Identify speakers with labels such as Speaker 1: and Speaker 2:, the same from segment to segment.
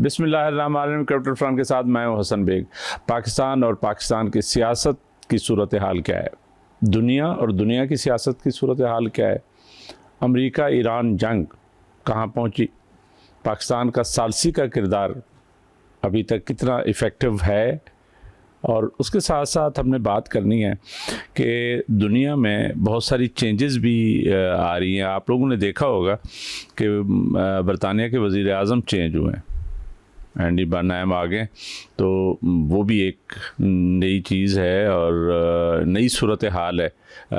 Speaker 1: बिस्मिल्लाहिर्रहमानिर्रहीम। Capital front के साथ मैं हूं हसन बेग। पाकिस्तान और पाकिस्तान की सियासत की सूरत हाल क्या है, दुनिया और दुनिया की सियासत की सूरत हाल क्या है, अमेरिका ईरान जंग कहां पहुंची, पाकिस्तान का सालसी का किरदार अभी तक कितना इफ़ेक्टिव है, और उसके साथ साथ हमने बात करनी है कि दुनिया में बहुत सारी चेंजेस भी आ रही हैं। आप लोगों ने देखा होगा कि बरतानिया के वज़ीर आज़म चेंज हुए हैं, एंडी बर्नहम आ गए, तो वो भी एक नई चीज़ है और नई सूरत हाल है।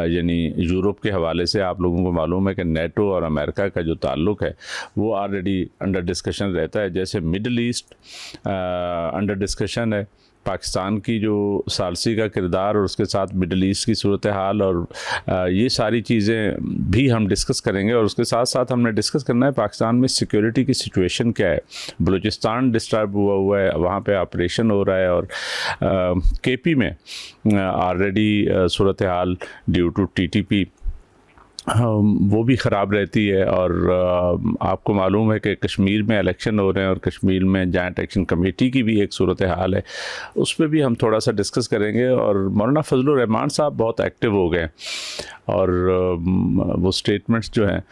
Speaker 1: यानी यूरोप के हवाले से आप लोगों को मालूम है कि नेटो और अमेरिका का जो ताल्लुक़ है वो ऑलरेडी अंडर डिस्कशन रहता है। जैसे मिडल ईस्ट अंडर डिस्कशन है, पाकिस्तान की जो सालसी का किरदार और उसके साथ मिडल ईस्ट की सूरत हाल, और ये सारी चीज़ें भी हम डिस्कस करेंगे। और उसके साथ साथ हमने डिस्कस करना है पाकिस्तान में सिक्योरिटी की सिचुएशन क्या है। बलूचिस्तान डिस्टर्ब हुआ है, वहाँ पे ऑपरेशन हो रहा है, और केपी में ऑलरेडी सूरत हाल ड्यू टू टीटीपी वो भी ख़राब रहती है। और आपको मालूम है कि कश्मीर में इलेक्शन हो रहे हैं और कश्मीर में जॉइंट एक्शन कमेटी की भी एक सूरत हाल है, उस पर भी हम थोड़ा सा डिस्कस करेंगे। और मौलाना फजलुर रहमान साहब बहुत एक्टिव हो गए और वो स्टेटमेंट्स जो हैं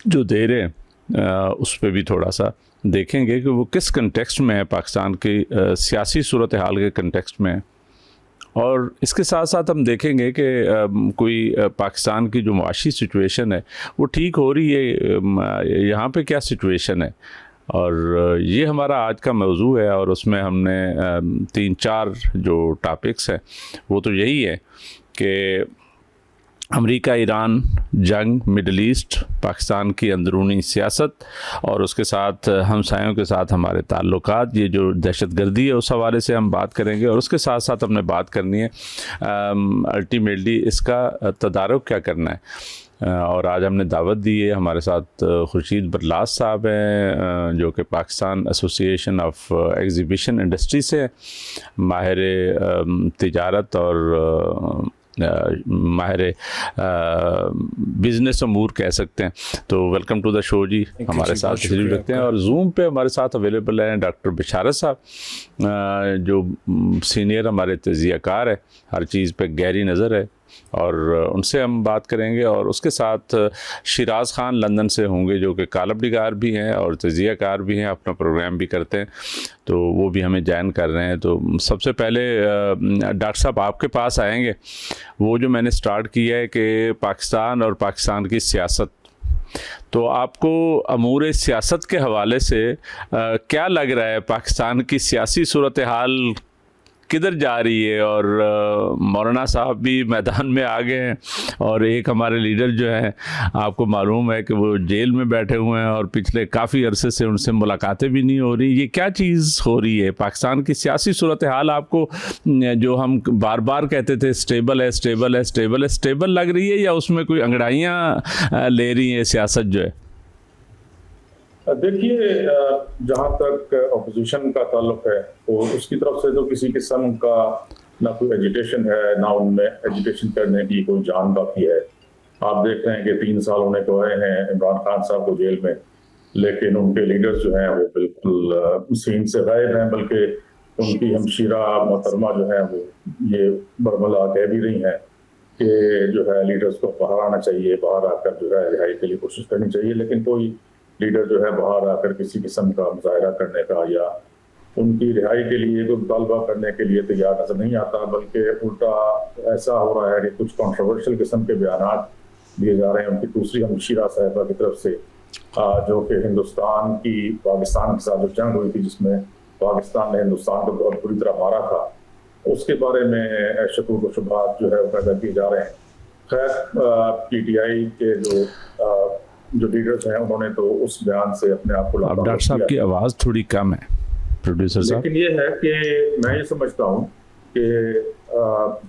Speaker 1: जो दे रहे हैं उस पर भी थोड़ा सा देखेंगे कि वो किस कंटेक्स्ट में है, पाकिस्तान की सियासी सूरत हाल के कंटेक्स्ट में है। और इसके साथ साथ हम देखेंगे कि कोई पाकिस्तान की जो माशी सिचुएशन है वो ठीक हो रही है, यहाँ पे क्या सिचुएशन है, और ये हमारा आज का मौजू है। और उसमें हमने 3-4 जो टॉपिक्स हैं वो तो यही है कि अमेरिका ईरान जंग, मिडल ईस्ट, पाकिस्तान की अंदरूनी सियासत, और उसके साथ हमसायों के साथ हमारे ताल्लुकात, ये जो दहशतगर्दी है उस हवाले से हम बात करेंगे। और उसके साथ साथ हमने बात करनी है अल्टीमेटली इसका तदारुक क्या करना है। और आज हमने दावत दी है, हमारे साथ खुर्शीद बरलास साहब हैं जो कि Pakistan association of exhibition industry से माहिर तिजारत और माहिर बिज़नेस अमूर कह सकते हैं। तो वेलकम टू द शो जी, हमारे साथ तशरीफ़ रखते हैं। और जूम पे हमारे साथ अवेलेबल हैं डॉक्टर बिशारत साहब जो सीनियर हमारे तजियाकार है, हर चीज़ पे गहरी नज़र है, और उनसे हम बात करेंगे। और उसके साथ शिराज़ ख़ान लंदन से होंगे जो कि कालब निगार भी हैं और तजियाकार भी हैं, अपना प्रोग्राम भी करते हैं, तो वो भी हमें ज्वाइन कर रहे हैं। तो सबसे पहले डॉक्टर साहब आपके पास आएंगे। वो जो मैंने स्टार्ट किया है कि पाकिस्तान और पाकिस्तान की सियासत, तो आपको अमूर सियासत के हवाले से क्या लग रहा है, पाकिस्तान की सियासी सूरत हाल किधर जा रही है? और मौलाना साहब भी मैदान में आ गए हैं, और एक हमारे लीडर जो हैं आपको मालूम है कि वो जेल में बैठे हुए हैं और पिछले काफ़ी अरसे से उनसे मुलाकातें भी नहीं हो रही। ये क्या चीज़ हो रही है? पाकिस्तान की सियासी सूरत हाल आपको जो हम बार बार कहते थे स्टेबल है स्टेबल है स्टेबल है, स्टेबल लग रही है या उसमें कोई अंगड़ाइयाँ ले रही है सियासत जो है?
Speaker 2: देखिए, जहाँ तक अपोजिशन का ताल्लुक है तो उसकी तरफ से तो किसी किस्म का ना कोई एजिटेशन है, ना उनमें एजिटेशन करने की कोई जान बाकी है। आप देख रहे हैं कि 3 साल होने को आए हैं इमरान खान साहब को जेल में, लेकिन उनके लीडर्स जो हैं वो बिल्कुल सीन से गायब हैं। बल्कि उनकी हमशीरा मोहतरमा जो है वो ये बरमला कह भी रही हैं कि जो है लीडर्स को बाहर आना चाहिए, बाहर आकर जो है रिहाई के लिए कोशिश करनी चाहिए। लेकिन कोई लीडर जो है बाहर आकर किसी किस्म का मुजाहरा करने का या उनकी रिहाई के लिए कोई मुतालबा करने के लिए तैयार नजर नहीं आता, बल्कि उल्टा ऐसा हो रहा है कि कुछ कंट्रोवर्शियल किस्म के बयान दिए जा रहे हैं उनकी दूसरी हमशीरा साहिबा की तरफ से, जो कि हिंदुस्तान की पाकिस्तान के साथ जो जंग हुई थी जिसमें पाकिस्तान ने हिंदुस्तान को बहुत बुरी तरह मारा था, उसके बारे में शकूक व शुबहात जो है वो पैदा किए जा रहे हैं। खैर PTI के जो लीडर्स हैं उन्होंने तो उस बयान से अपने आप को,
Speaker 1: डॉक्टर साहब की आवाज़ थोड़ी कम है प्रोड्यूसर साहब।
Speaker 2: लेकिन ये है कि मैं ये समझता हूँ कि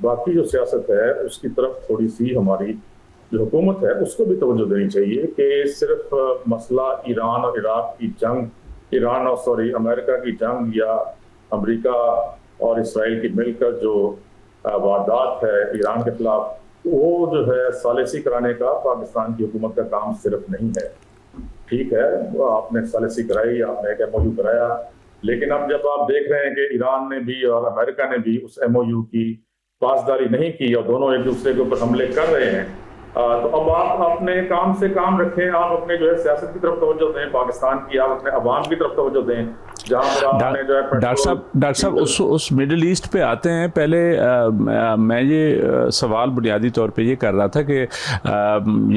Speaker 2: बाकी जो सियासत है उसकी तरफ थोड़ी सी हमारी जो हुकूमत है उसको भी तवज्जो देनी चाहिए कि सिर्फ मसला ईरान और इराक की जंग, अमेरिका की जंग या अमेरिका और इसराइल की मिलकर जो वारदात है ईरान के खिलाफ, वो जो है सालिसी कराने का पाकिस्तान की हुकूमत का काम सिर्फ नहीं है। ठीक है, वो आपने पॉलिसी कराई, आपने एक MOU कराया, लेकिन अब जब आप देख रहे हैं कि ईरान ने भी और अमेरिका ने भी उस MOU की पासदारी नहीं की और दोनों एक दूसरे के ऊपर हमले कर रहे हैं, तो अब आप अपने काम से काम रखें, आप अपने जो है सियासत की तरफ तवज्जो दें, पाकिस्तान की आप अपने अवाम की तरफ तवज्जो दें, जहां पर आपने जो है
Speaker 1: डॉक्टर साहब उस मिडिल ईस्ट पे आते हैं। पहले मैं ये सवाल बुनियादी तौर पे ये कर रहा था कि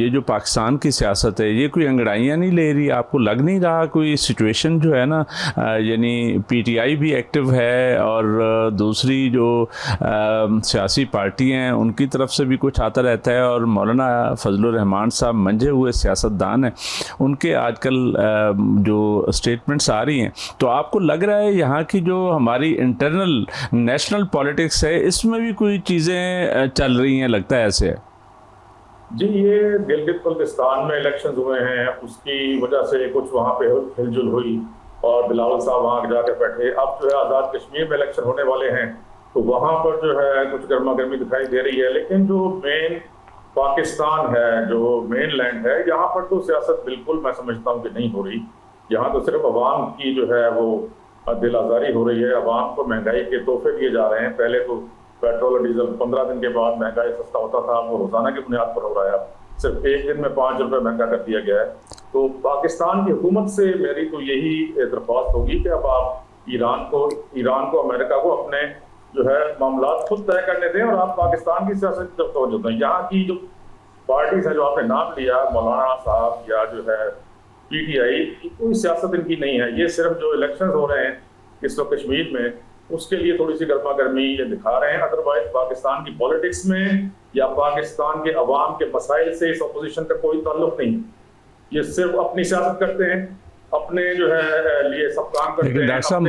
Speaker 1: ये जो पाकिस्तान की सियासत है ये कोई अंगड़ाइयाँ नहीं ले रही? आपको लग नहीं रहा कोई सिचुएशन जो है ना, यानी PTI भी एक्टिव है और दूसरी जो सियासी पार्टी हैं उनकी तरफ से भी कुछ आता रहता है, और मौलाना फजलुर रहमान साहब मंझे हुए सियासतदान हैं, उनके आजकल जो स्टेटमेंट्स आ रही हैं, तो आपको लग रहा है यहाँ की जो हमारी इंटरनल नेशनल पॉलिटिक्स है इसमें भी कोई चीज़ें चल रही हैं? लगता है ऐसे?
Speaker 2: जी, ये गिलगित बल्तिस्तान में इलेक्शंस हुए हैं, उसकी वजह से कुछ वहाँ पे हिलजुल हुई और बिलावल साहब वहाँ जाके बैठे। अब जो है आज़ाद कश्मीर में इलेक्शन होने वाले हैं, तो वहाँ पर जो है कुछ गर्मा गर्मी दिखाई दे रही है, लेकिन जो मेन पाकिस्तान है, जो मेन लैंड है, यहाँ पर तो सियासत बिल्कुल मैं समझता हूँ कि नहीं हो रही। यहाँ तो सिर्फ अवाम की जो है वो दिल आज़ारी हो रही है, अवाम को महंगाई के तोहफे दिए जा रहे हैं। पहले तो पेट्रोल और डीजल 15 दिन के बाद महंगाई सस्ता होता था, वो रोजाना की बुनियाद पर हो रहा है, सिर्फ एक दिन में 5 रुपये महंगा कर दिया गया है। तो पाकिस्तान की हुकूमत से मेरी तो यही दरख्वास्त होगी कि अब आप ईरान को अमेरिका को अपने जो है मामला खुद तय करने दें और आप पाकिस्तान की सियासत की तरफ तवज्जो दें। यहाँ की जो पार्टीज है जो आपने नाम लिया, मौलाना साहब या जो है PTI, कोई सियासत इनकी नहीं है। ये सिर्फ जो इलेक्शन हो रहे हैं इस वक्त कश्मीर में, उसके लिए थोड़ी सी गर्मा गर्मी ये दिखा रहे हैं। अदरवाइज पाकिस्तान की पॉलिटिक्स में या पाकिस्तान के अवाम के मसाइल से इस अपोजिशन का कोई ताल्लुक नहीं है। ये सिर्फ अपनी सियासत करते हैं, अपने जो है लिए सब काम करते हैं।
Speaker 1: लेकिन डॉक्टर साहब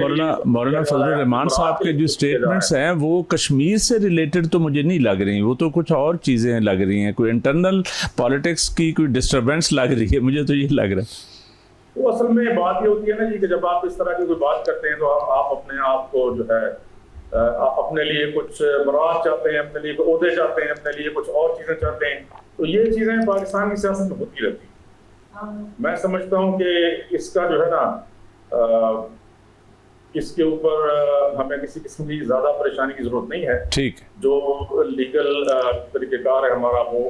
Speaker 1: मौलाना फजलुर रहमान साहब के जो स्टेटमेंट्स हैं वो कश्मीर से रिलेटेड तो मुझे नहीं लग रही, वो तो कुछ और चीज़ें लग रही हैं, कोई इंटरनल पॉलिटिक्स की कोई डिस्टर्बेंस लग रही है, मुझे तो ये लग रहा है।
Speaker 2: वो असल में बात ये होती है ना जी कि जब आप इस तरह की कोई बात करते हैं तो आप अपने आप को जो है अपने लिए कुछ मराद चाहते हैं, अपने लिए ओहदे चाहते हैं, अपने लिए कुछ और चीज़ें चाहते हैं, तो ये चीज़ें पाकिस्तान की सियासत में होती रहती हैं। मैं समझता हूँ कि इसका जो है ना इसके ऊपर हमें किसी किस्म की ज्यादा परेशानी की जरूरत नहीं है।
Speaker 1: ठीक, जो
Speaker 2: लीगल तरीकेकार है हमारा वो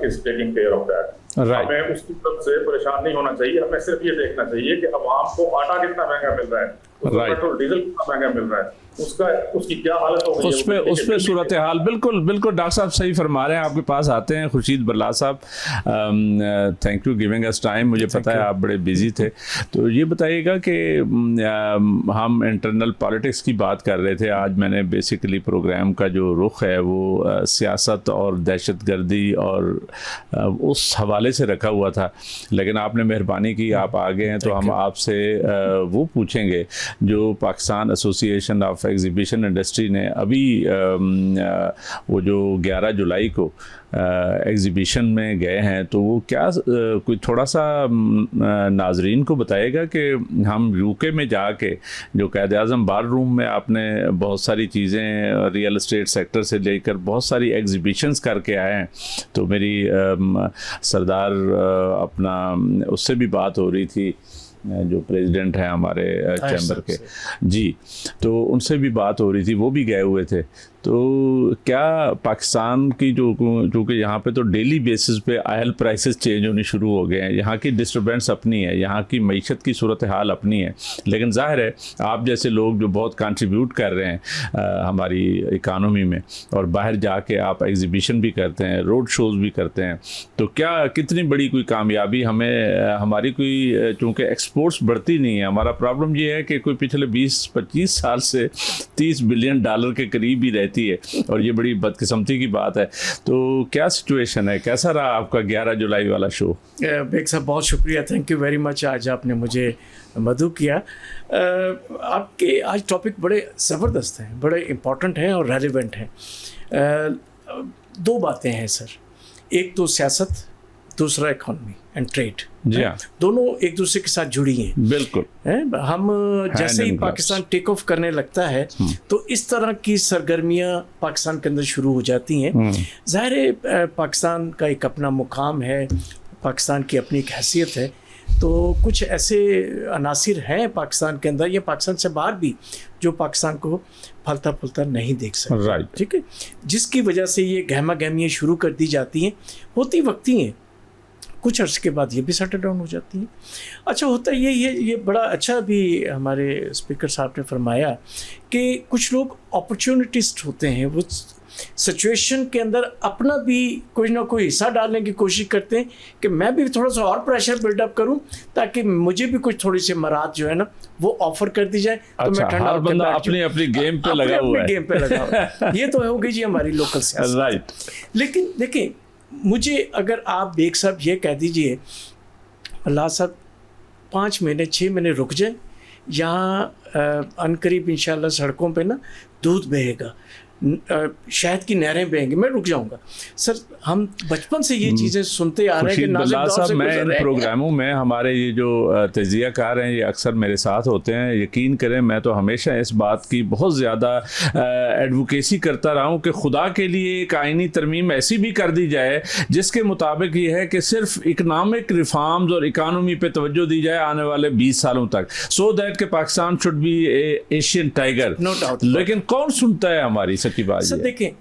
Speaker 2: is taking care of that. हमें उसकी तरफ से परेशान नहीं होना चाहिए, हमें सिर्फ ये देखना चाहिए कि अवाम को आटा कितना महंगा मिल रहा है, पेट्रोल डीजल कितना महंगा मिल रहा है, उसकी क्या हालत हो गई है,
Speaker 1: उस पे सूरत हाल। बिल्कुल बिल्कुल डॉक्टर साहब सही फरमा रहे हैं। आपके पास आते हैं खुर्शीद बरला साहब, thank you giving us time. मुझे पता है आप बड़े बिजी थे, तो ये बताइएगा कि हम इंटरनल पॉलिटिक्स की बात कर रहे थे। आज मैंने बेसिकली प्रोग्राम का जो रुख है वो सियासत और दहशतगर्दी और उस हवाले से रखा हुआ था, लेकिन आपने मेहरबानी की, आप आ गए हैं, तो हम आपसे वो पूछेंगे जो Pakistan association of exhibition industry ने अभी वो जो 11 जुलाई को एग्जीबिशन में गए हैं, तो वो क्या कोई थोड़ा सा नाजरीन को बताएगा कि हम यूके में जाके जो कायद आज़म बार रूम में आपने बहुत सारी चीज़ें रियल एस्टेट सेक्टर से लेकर बहुत सारी एग्जीबिशंस करके आए हैं। तो मेरी सरदार अपना उससे भी बात हो रही थी, जो प्रेसिडेंट हैं हमारे चैम्बर के जी, तो उनसे भी बात हो रही थी, वो भी गए हुए थे। तो क्या पाकिस्तान की जो चूँकि यहाँ पे तो डेली बेसिस पे ऑयल प्राइसेस चेंज होनी शुरू हो गए हैं, यहाँ की डिस्टर्बेंस अपनी है, यहाँ की मईशत की सूरत हाल अपनी है, लेकिन जाहिर है आप जैसे लोग जो बहुत कंट्रीब्यूट कर रहे हैं हमारी इकानमी में, और बाहर जाके आप एग्जीबिशन भी करते हैं, रोड शोज़ भी करते हैं, तो क्या कितनी बड़ी कोई कामयाबी हमें हमारी कोई चूँकि एक्सपोर्ट्स बढ़ती नहीं है। हमारा प्रॉब्लम ये है कि कोई पिछले 20-25 साल से $30 बिलियन के करीब ही रहती है, और ये बड़ी बदकिस्मती की बात है। तो क्या सिचुएशन है, कैसा रहा आपका 11 जुलाई वाला शो?
Speaker 3: बेग साहब बहुत शुक्रिया, थैंक यू वेरी मच, आज आपने मुझे मदऊ किया। आपके आज टॉपिक बड़े ज़बरदस्त हैं, बड़े इम्पॉर्टेंट हैं और रेलिवेंट हैं। 2 बातें हैं सर, एक तो सियासत, दूसरा इकॉनमी एंड ट्रेड,
Speaker 1: जी हाँ,
Speaker 3: दोनों एक दूसरे के साथ जुड़ी हैं।
Speaker 1: बिल्कुल
Speaker 3: हम जैसे ही पाकिस्तान टेक ऑफ करने लगता है तो इस तरह की सरगर्मियां पाकिस्तान के अंदर शुरू हो जाती हैं। ज़ाहिर है पाकिस्तान का एक अपना मुकाम है, पाकिस्तान की अपनी एक हैसियत है, तो कुछ ऐसे अनासिर हैं पाकिस्तान के अंदर या पाकिस्तान से बाहर भी जो पाकिस्तान को फलता फूलता नहीं देख सकते।
Speaker 1: राइट।
Speaker 3: ठीक है, जिसकी वजह से ये गहमा गहमियाँ शुरू कर दी जाती हैं, होती वक्ती हैं, कुछ अर्से के बाद ये भी सेटल डाउन हो जाती हैं। अच्छा, होता ये बड़ा अच्छा भी हमारे स्पीकर साहब ने फरमाया कि कुछ लोग अपॉर्चुनिटिस्ट होते हैं, वो सिचुएशन के अंदर अपना भी कोई ना कोई हिस्सा डालने की कोशिश करते हैं कि मैं भी थोड़ा सा और प्रेशर बिल्डअप करूं ताकि मुझे भी कुछ थोड़ी सी मराद जो है ना वो ऑफर कर दी जाए।
Speaker 1: अच्छा,
Speaker 3: तो मैं ठंडा
Speaker 1: हर बंदा अपनी अपनी गेम पे लगा हुआ है।
Speaker 3: गेम पे लगा हुआ है। ये तो हो गई जी हमारी लोकल सियासत।
Speaker 1: राइट।
Speaker 3: लेकिन देखिए, मुझे अगर आप बेग साहब ये कह दीजिए अल्लाह साहब 5 महीने 6 महीने रुक जाए, यहाँ अनकरीब इंशाल्लाह सड़कों पे ना दूध बहेगा, शहद की नहरें बहेंगी, मैं रुक जाऊंगा। सर, हम बचपन से ये चीज़ें सुनते आ रहे हैं कि नाज़िम दौर से
Speaker 1: मैं
Speaker 3: गुजर
Speaker 1: इन
Speaker 3: रहे हैं।
Speaker 1: प्रोग्रामों में हमारे ये जो तजियाकार हैं ये अक्सर मेरे साथ होते हैं। यकीन करें, मैं तो हमेशा इस बात की बहुत ज़्यादा एडवोकेसी करता रहा हूँ कि खुदा के लिए एक आइनी तरमीम ऐसी भी कर दी जाए जिसके मुताबिक ये है कि सिर्फ इकनॉमिक रिफॉर्म्स और इकानमी पे तवज्जो दी जाए आने वाले 20 सालों तक, सो दैट के Pakistan should be Asian tiger.
Speaker 3: No doubt।
Speaker 1: लेकिन कौन सुनता है हमारी? सच्ची बात
Speaker 3: सर
Speaker 1: है।
Speaker 3: देखें,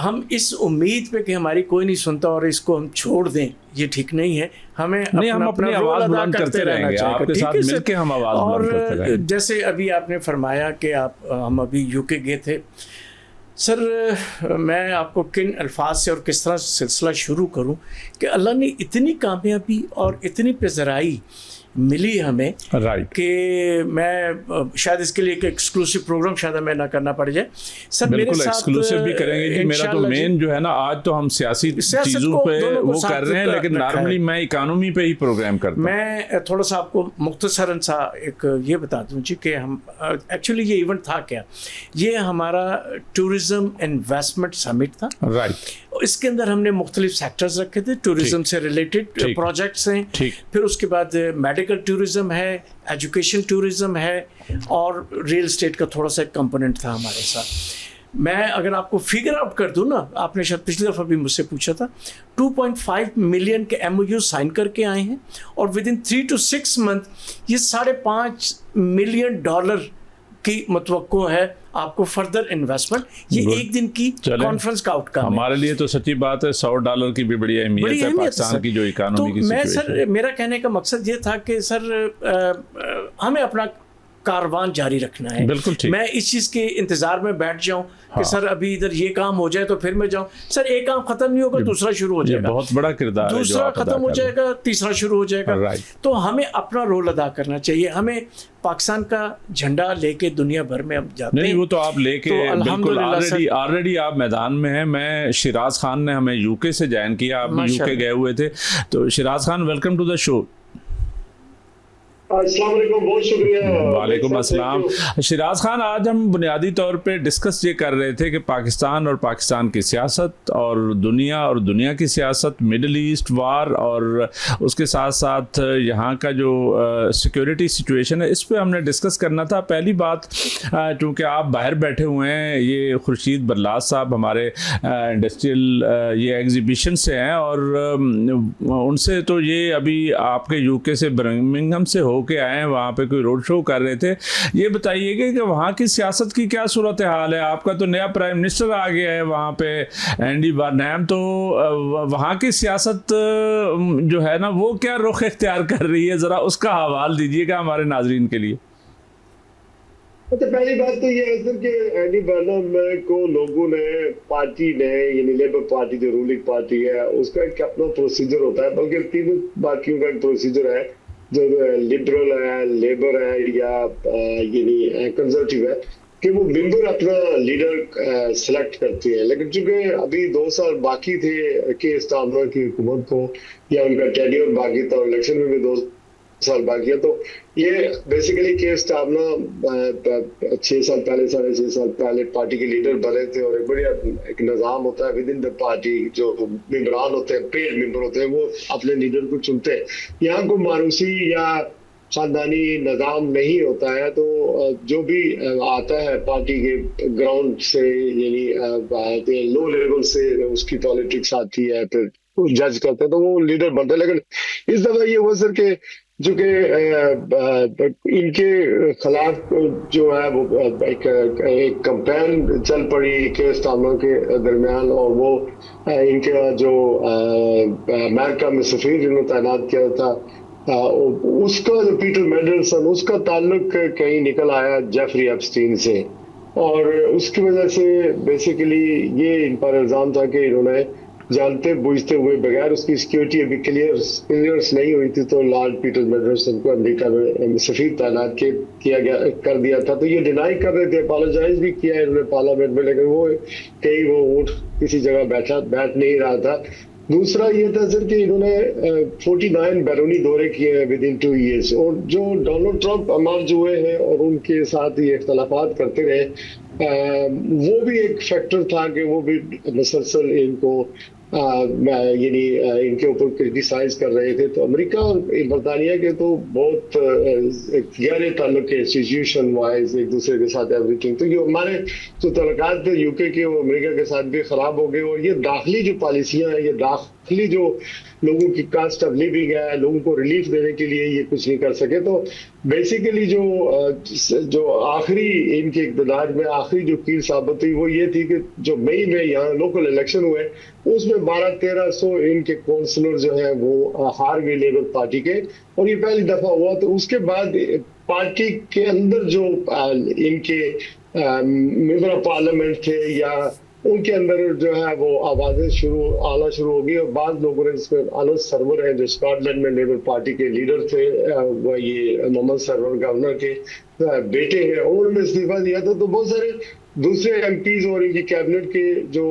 Speaker 3: हम इस उम्मीद पे कि हमारी कोई नहीं सुनता और इसको हम छोड़ दें, ये ठीक नहीं है। हमें
Speaker 1: हम अपनी आवाज़ बुलंद करते रहेंगे, आपके साथ
Speaker 3: ठीक है
Speaker 1: मिलके हम आवाज़ बुलंद करते
Speaker 3: और
Speaker 1: रहेंगे।
Speaker 3: जैसे अभी आपने फरमाया कि हम अभी यूके गए थे। सर, मैं आपको किन अल्फाज से और किस तरह सिलसिला शुरू करूं कि अल्लाह ने इतनी कामयाबी और इतनी पेज़राई मिली हमें,
Speaker 1: राइट,
Speaker 3: कि मैं शायद इसके लिए एक एक्सक्लूसिव प्रोग्राम शायद हमें ना करना पड़ जाए। सर, मेरे
Speaker 1: बिल्कुल
Speaker 3: साथ
Speaker 1: एक्सक्लूसिव भी करेंगे जी। मेरा तो मेन जो है ना, आज तो हम सियासी चीज़ों पे वो कर रहे हैं, लेकिन नॉर्मली मैं इकानमी पे ही प्रोग्राम करता हूँ।
Speaker 3: मैं थोड़ा सा आपको मुख्तसरन सा एक ये बता दूँ जी कि हम एक्चुअली ये इवेंट था क्या, ये हमारा टूरिज़म इन्वेस्टमेंट समिट था।
Speaker 1: राइट।
Speaker 3: इसके अंदर हमने मुख्तलिफ सेक्टर्स रखे थे, टूरिज़म से रिलेटेड प्रोजेक्ट्स हैं, फिर उसके बाद मेडिकल टूरिज़म है, एजुकेशन टूरिज़म है और रियल एस्टेट का थोड़ा सा एक कंपोनेंट था हमारे साथ। मैं अगर आपको फिगर आउट कर दूं ना, आपने शायद पिछली दफ़ा भी मुझसे पूछा था, 2.5 मिलियन के MOU साइन करके आए हैं और विद इन 3 to 6 मंथ ये $5.5 मिलियन की मतवक्को है आपको फर्दर इन्वेस्टमेंट। ये एक दिन की कॉन्फ्रेंस का आउटकम है।
Speaker 1: हमारे लिए तो सच्ची बात है, $100 की भी बड़ी अहमियत है पाकिस्तान की जो इकानमी की
Speaker 3: मैं
Speaker 1: सिचुएशन।
Speaker 3: सर, मेरा कहने का मकसद ये था कि सर हमें अपना कारवान जारी रखना है।
Speaker 1: बिल्कुल ठीक।
Speaker 3: मैं इस चीज़ के इंतज़ार में बैठ जाऊं कि सर अभी इधर ये काम हो जाए तो फिर मैं जाऊं। सर, एक काम खत्म नहीं होगा, दूसरा शुरू हो जाएगा,
Speaker 1: बहुत बड़ा किरदार है,
Speaker 3: दूसरा खत्म हो जाएगा, तीसरा शुरू हो जाएगा। तो हमें अपना रोल अदा करना चाहिए। हमें पाकिस्तान का झंडा लेके दुनिया भर में हम जाते हैं।
Speaker 1: वो तो आप लेके बिल्कुल ऑलरेडी आप मैदान में हैं। मैं शिराज खान ने हमें यूके से ज्वाइन किया, आप यूके गए हुए थे, तो Shiraz Khan, welcome to the show.
Speaker 4: अस्सलाम वालेकुम, बहुत शुक्रिया।
Speaker 1: वालेकुम अस्सलाम। शिराज खान, आज हम बुनियादी तौर पे डिस्कस ये कर रहे थे कि पाकिस्तान और पाकिस्तान की सियासत और दुनिया की सियासत, मिडल ईस्ट वार और उसके साथ साथ यहाँ का जो सिक्योरिटी सिचुएशन है, इस पे हमने डिस्कस करना था। पहली बात, चूँकि आप बाहर बैठे हुए हैं, ये खुर्शीद बरलास साहब हमारे इंडस्ट्रियल ये एग्जीबिशन से हैं और उनसे तो ये अभी आपके यूके से बर्मिंघम से हो के आए हैं, वहाँ पे कोई रोड शो कर रहे थे। ये बताइएगा कि वहाँ की सियासत की क्या सूरत हाल है? आपका तो नया प्राइम मिनिस्टर आ गया है वहाँ पे, एंडी बारनैम, तो वहाँ की सियासत जो है ना वो क्या रुख इख्तियार कर रही है? ज़रा उसका हवाल दीजिएगा हमारे नाजरीन के लिए।
Speaker 4: तो पहली बात तो ये है सर कि एंडी बारनैम को लोगों ने, पार्टी ने, यानी लेबर पार्टी जो रूलिंग पार्टी है, उसका एक अपना प्रोसीजर होता है, बल्कि तीनों पार्टियों का एक प्रोसीजर है, जो लिबरल है, लेबर है या यानी कंजर्वेटिव है, कि वो मेंबर अपना लीडर सेलेक्ट करते हैं। लेकिन चूंकि अभी 2 साल बाकी थे के स्टार्मर की हुकूमत को, या उनका टेन्योर बाकी था, इलेक्शन में भी 2 साल बाकी है, तो ये बेसिकली के स्टार्मर 6 साल पहले, 6.5 साल पहले पार्टी के लीडर बने थे और एक बढ़िया एक निज़ाम होता है विद इन द पार्टी, जो मेंबरान होते हैं, पेड मेंबर होते हैं, वो अपने लीडर को चुनते हैं। यहाँ को मारूसी या खानदानी निज़ाम नहीं होता है, तो जो भी आता है पार्टी के ग्राउंड से, यानी लो लेवल से उसकी पॉलिटिक्स आती है, फिर जज करते हैं तो वो लीडर बनते हैं। लेकिन इस दफा ये हुआ सर कि जो कि इनके खिलाफ जो है वो एक कैंपेन चल पड़ी केस टामर के दरमियान, और वो इनके जो अमेरिका में सफीर जिन्होंने तैनात किया था उसका जो पीटर मेंडलसन उसका ताल्लुक कहीं निकल आया जेफरी एप्स्टीन से, और उसकी वजह से बेसिकली ये इन पर इल्जाम था कि इन्होंने जानते बूझते हुए बगैर उसकी सिक्योरिटी अभी क्लियर्स नहीं हुई थी तो लॉर्ड पीटर मेंडलसन को अमेरिका में सफीर तैनात कर दिया था। तो ये डिनाई कर रहे थे, अपोलोजाइज भी किया इन्होंने पार्लियामेंट में, लेकिन वो कहीं वो उठ किसी जगह बैठ नहीं रहा था। दूसरा ये था सर कि इन्होंने 49 बैरूनी दौरे किए हैं विद इन 2 ईयर्स, और जो डोनाल्ड ट्रंप मर्ज हुए हैं और उनके साथ ये इख्तलाफात करते रहे, वो भी एक फैक्टर था कि वो भी मुसलसल इनको यानी इनके ऊपर क्रिटिसाइज कर रहे थे। तो अमेरिका और बरतानिया के तो बहुत गहरे ताल्लुक के इंस्टीट्यूशन वाइज एक दूसरे के साथ एवरीथिंग, तो ये हमारे जो तल्लुकात थे यूके के वो अमेरिका के साथ भी खराब हो गए। और ये दाखिली जो पॉलिसियां हैं, ये दाखिली जो लोगों की कास्ट ऑफ लिविंग है, लोगों को रिलीफ देने के लिए ये कुछ नहीं कर सके। तो बेसिकली जो आखिरी इनके इक़्तिदार में आखिरी जो कील साबित हुई वो ये थी कि जो मई में यहाँ लोकल इलेक्शन हुए उसमें 1200-1300 इनके काउंसलर जो है वो हार गए लेबर पार्टी के, और ये पहली दफा हुआ। तो उसके बाद पार्टी के अंदर जो इनके मेंबर ऑफ पार्लियामेंट थे या उनके अंदर जो है वो आवाजें आना शुरू हो गई, और बाद लोगों ने जिसमें आनंद सरवर है जो स्कॉटलैंड में लेबर पार्टी के लीडर थे, वो ये मोहम्मद सरवर गवर्नर के बेटे हैं, उन्होंने इस्तीफा दिया था। तो बहुत सारे दूसरे एमपीज और इनकी कैबिनेट के जो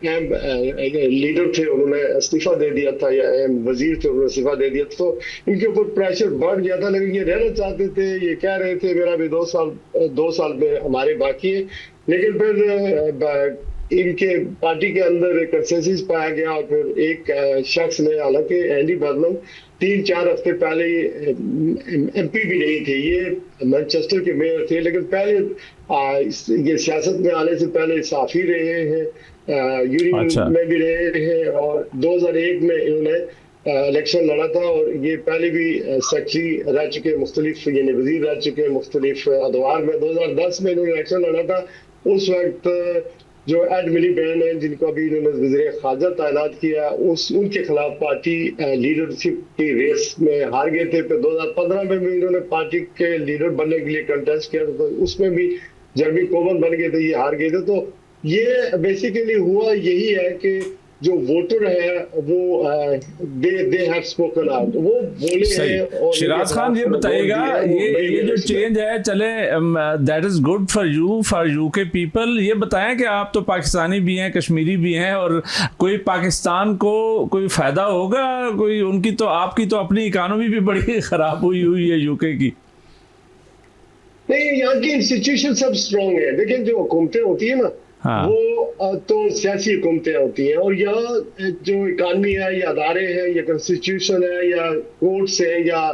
Speaker 4: लीडर थे उन्होंने इस्तीफा दे दिया था, या वजीर थे उन्होंने इस्तीफा दे दिया था। तो इनके ऊपर प्रेशर बढ़ गया था, लेकिन ये रहना चाहते थे, ये कह रहे थे मेरा भी 2 साल में हमारे बाकी है। लेकिन फिर इनके पार्टी के अंदर एक कंसेंसस पाया गया, और फिर एक शख्स ने, हालांकि एंडी बर्नम 3-4 हफ्ते पहले एमपी भी नहीं थे, ये मैनचेस्टर के मेयर थे, लेकिन पहले ये सियासत में आने से पहले साफी रहे हैं, यूनियन में भी रहे हैं, और 2001 में इन्होंने इलेक्शन लड़ा था, और ये पहले भी सेक्रेटरी रह चुके मुख्तलिफ यानी वजीर रह चुके मुख्तलिफ अदवार में। 2010 में इन्होंने इलेक्शन लड़ा था, उस वक्त जो एड मिलीबैन है जिनको अभी इन्होंने वज़ीर ख़ारजा तैनात किया, उनके खिलाफ पार्टी लीडरशिप की रेस में हार गए थे। फिर 2015 में भी इन्होंने पार्टी के लीडर बनने के लिए कंटेस्ट किया था, तो उसमें भी जर्मी कोमन बन गए थे, ये हार गए थे। तो ये बेसिकली हुआ यही है कि जो वोटर है वो दे हैव स्पोकन आउट, वो बोले हैं।
Speaker 1: शिराज खान ये बताइएगा, ये जो चेंज है चले that is good for UK people, ये बताएं कि आप तो पाकिस्तानी भी हैं, कश्मीरी भी हैं, और कोई पाकिस्तान को कोई फायदा होगा? कोई उनकी तो आपकी तो अपनी इकोनॉमी भी बड़ी खराब हुई है यूके की।
Speaker 4: नहीं, यहाँ की इंस्टीट्यूशन सब स्ट्रॉन्ग है। देखिए जो हुकूमतें होती है ना, हाँ। वो तो सियासी हुकूमतें होती हैं, और यहाँ जो इकानमी है या अदारे हैं या कॉन्स्टिट्यूशन है या कोर्ट्स है या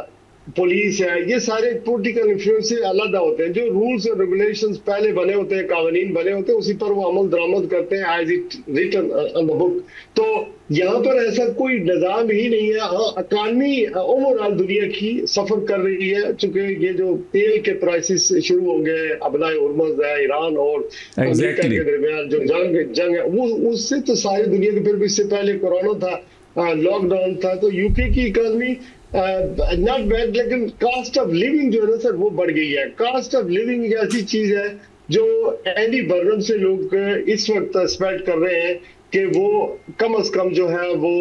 Speaker 4: पुलिस है, ये सारे पॉलिटिकल इन्फ्लुएंस से अलग होते हैं। जो रूल्स और रेगुलेशंस पहले बने होते हैं, कानून बने होते हैं, उसी पर वो अमल दरामद करते हैं as it written on the book. तो यहाँ पर ऐसा कोई निज़ाम ही नहीं है। हाँ, इकानमी ओवरऑल दुनिया की सफर कर रही है, चूंकि ये जो तेल के प्राइसेस शुरू हो गए, अबनाए उर्मज है ईरान और अमेरिका के दरमियान जो जंग है, वो उससे तो सारी दुनिया के, फिर भी इससे पहले कोरोना था, लॉकडाउन था, तो यूके की इकानमी नॉट बैड, लेकिन कास्ट ऑफ लिविंग जो है ना सर वो बढ़ गई है। कास्ट ऑफ लिविंग एक ऐसी चीज है जो एंडी बर्नम से लोग इस वक्त एक्सपेक्ट कर रहे हैं कि वो कम से कम जो है वो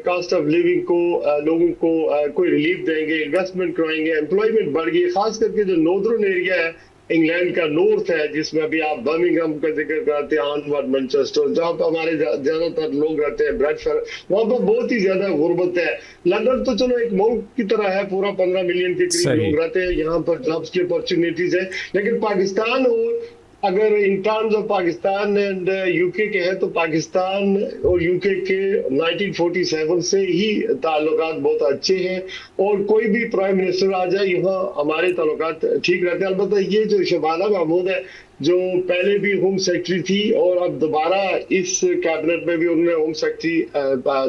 Speaker 4: कास्ट ऑफ लिविंग को लोगों को कोई रिलीफ देंगे, इन्वेस्टमेंट कराएंगे, एम्प्लॉयमेंट बढ़ गई। खास करके जो नॉर्दर्न एरिया है इंग्लैंड का नॉर्थ है, जिसमें अभी आप बर्मिंघम का जिक्र करते हैं, ऑनवर्ड मैनचेस्टर, जहाँ पर हमारे ज्यादातर लोग रहते हैं, ब्रेडफोर्ड, वहाँ पर बहुत ही ज्यादा गुर्बत है। लंदन तो चलो एक मुल्क की तरह है, पूरा 15 मिलियन के करीब लोग रहते हैं, यहाँ पर जॉब्स की अपॉर्चुनिटीज है। लेकिन पाकिस्तान और अगर in terms of Pakistan and UK के हैं, तो पाकिस्तान और यूके के 1947 से ही ताल्लुकात बहुत अच्छे हैं, और कोई भी प्राइम मिनिस्टर आ जाए यहाँ हमारे ताल्लुकात ठीक रहते हैं। अलबत्ता ये जो शबाना महमूद है जो पहले भी होम सेक्रेटरी थी और अब दोबारा इस कैबिनेट में भी उन्होंने होम सेक्रेटरी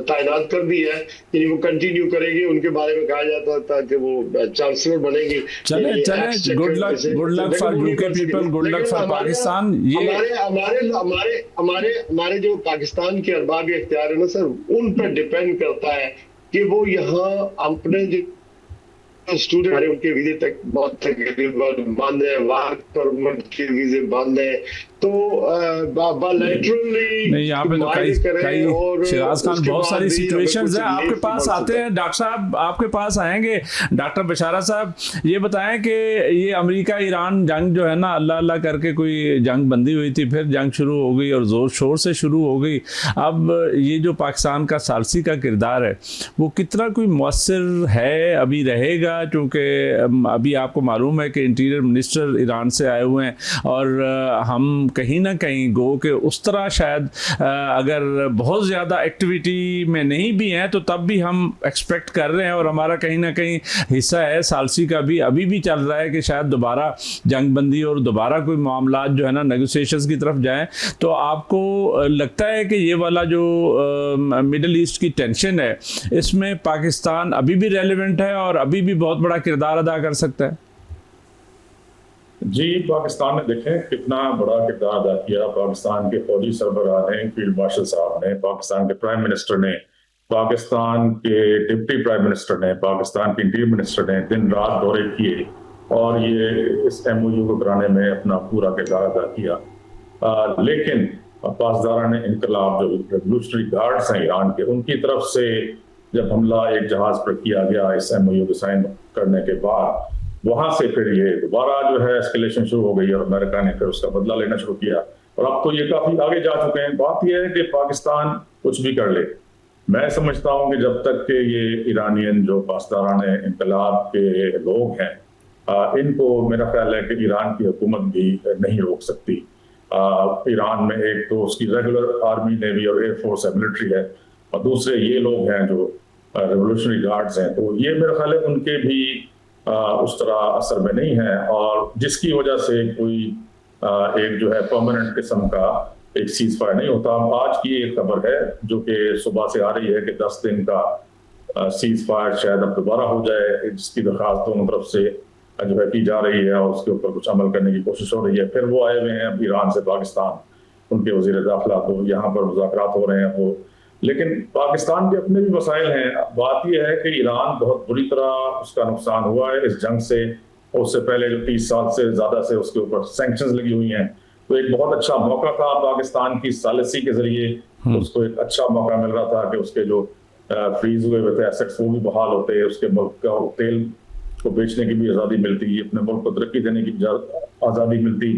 Speaker 4: तैनात कर दी है, यानी वो कंटिन्यू करेंगे। उनके बारे में कहा जाता था कि वो चांसलर बनेंगे।
Speaker 1: चले good luck for UK people, good luck for Pakistan. ये
Speaker 4: हमारे जो पाकिस्तान के अरबाब इख्तियार है ना सर, उन पर डिपेंड करता है कि वो यहाँ अपने जो स्टूडेंट उनके वीजे तक बहुत तकरीबन बंद है, वर्क परमिट के वीजे बंद है, तो
Speaker 1: नहीं, यहाँ पे तो कई शिराज खान बहुत सारी सिचुएशंस है। आपके पास आते हैं डॉक्टर साहब, आपके पास आएंगे डॉक्टर बशारा साहब। ये बताएं कि ये अमेरिका ईरान जंग जो है ना, अल्लाह अल्लाह करके कोई जंग बंदी हुई थी, फिर जंग शुरू हो गई और ज़ोर शोर से शुरू हो गई। अब ये जो पाकिस्तान का सालसी का किरदार है वो कितना कोई मौसर है, अभी रहेगा? क्योंकि अभी आपको मालूम है कि इंटीरियर मिनिस्टर ईरान से आए हुए हैं और हम कहीं ना कहीं गो के उस तरह शायद अगर बहुत ज़्यादा एक्टिविटी में नहीं भी हैं तो तब भी हम एक्सपेक्ट कर रहे हैं और हमारा कहीं ना कहीं हिस्सा है सालसी का भी अभी भी चल रहा है कि शायद दोबारा जंग बंदी और दोबारा कोई मामला जो है ना नेगोशिएशंस की तरफ जाएं। तो आपको लगता है कि ये वाला जो मिडल ईस्ट की टेंशन है इसमें पाकिस्तान अभी भी रेलिवेंट है और अभी भी बहुत बड़ा किरदार अदा कर सकता है?
Speaker 2: जी, पाकिस्तान ने देखें कितना बड़ा किरदार अदा किया। पाकिस्तान के फौजी सरबराह ने, फील्ड मार्शल साहब ने, पाकिस्तान के प्राइम मिनिस्टर ने, पाकिस्तान के डिप्टी प्राइम मिनिस्टर ने, पाकिस्तान के इंटीरियर मिनिस्टर ने दिन रात दौरे किए और ये इस MOU को कराने में अपना पूरा किरदार अदा किया। लेकिन पासदारान इनकलाब जो रेवोल्यूशनरी गार्ड्स हैं ईरान के, उनकी तरफ से जब हमला एक जहाज पर किया गया इस MOU को साइन करने के बाद, वहां से फिर ये दोबारा जो है एस्केलेशन शुरू हो गई और अमेरिका ने फिर उसका बदला लेना शुरू किया और अब तो ये काफी आगे जा चुके हैं। बात यह है कि पाकिस्तान कुछ भी कर ले, मैं समझता हूं कि जब तक के ये ईरानियन जो पासदारान इनकलाब के लोग हैं, इनको मेरा ख्याल है कि ईरान की हुकूमत भी नहीं रोक सकती। ईरान में एक तो उसकी रेगुलर आर्मी, नेवी और एयरफोर्स है, मिलिट्री है, और दूसरे ये लोग हैं जो रेवोल्यूशनरी गार्ड्स हैं, तो ये मेरा ख्याल है उनके भी उस तरह असर में नहीं है और जिसकी वजह से कोई एक जो है परमानेंट किस्म का एक सीज फायर नहीं होता। आज की एक खबर है जो कि सुबह से आ रही है कि 10 दिन का सीज फायर शायद अब दोबारा हो जाए, जिसकी दरख्वास्त दोनों तरफ से जो है की जा रही है और उसके ऊपर कुछ अमल करने की कोशिश हो रही है। फिर वो आए हुए हैं अब ईरान से पाकिस्तान, उनके वजीर दाखिला, तो यहाँ पर मुज़ाकरात हो रहे हैं वो। लेकिन पाकिस्तान के अपने भी मसाइल हैं। बात यह है कि ईरान बहुत बुरी तरह उसका नुकसान हुआ है इस जंग से, और उससे पहले जो 30 साल से ज़्यादा से उसके ऊपर सैंक्शंस लगी हुई हैं। तो एक बहुत अच्छा मौका था पाकिस्तान की सालिसी के जरिए, उसको एक अच्छा मौका मिल रहा था कि उसके जो फ्रीज हुए थे एसेट्स वो भी बहाल होते, उसके मुल्क का तेल को बेचने की भी आज़ादी मिलती, अपने मुल्क को तरक्की देने की आज़ादी मिलती,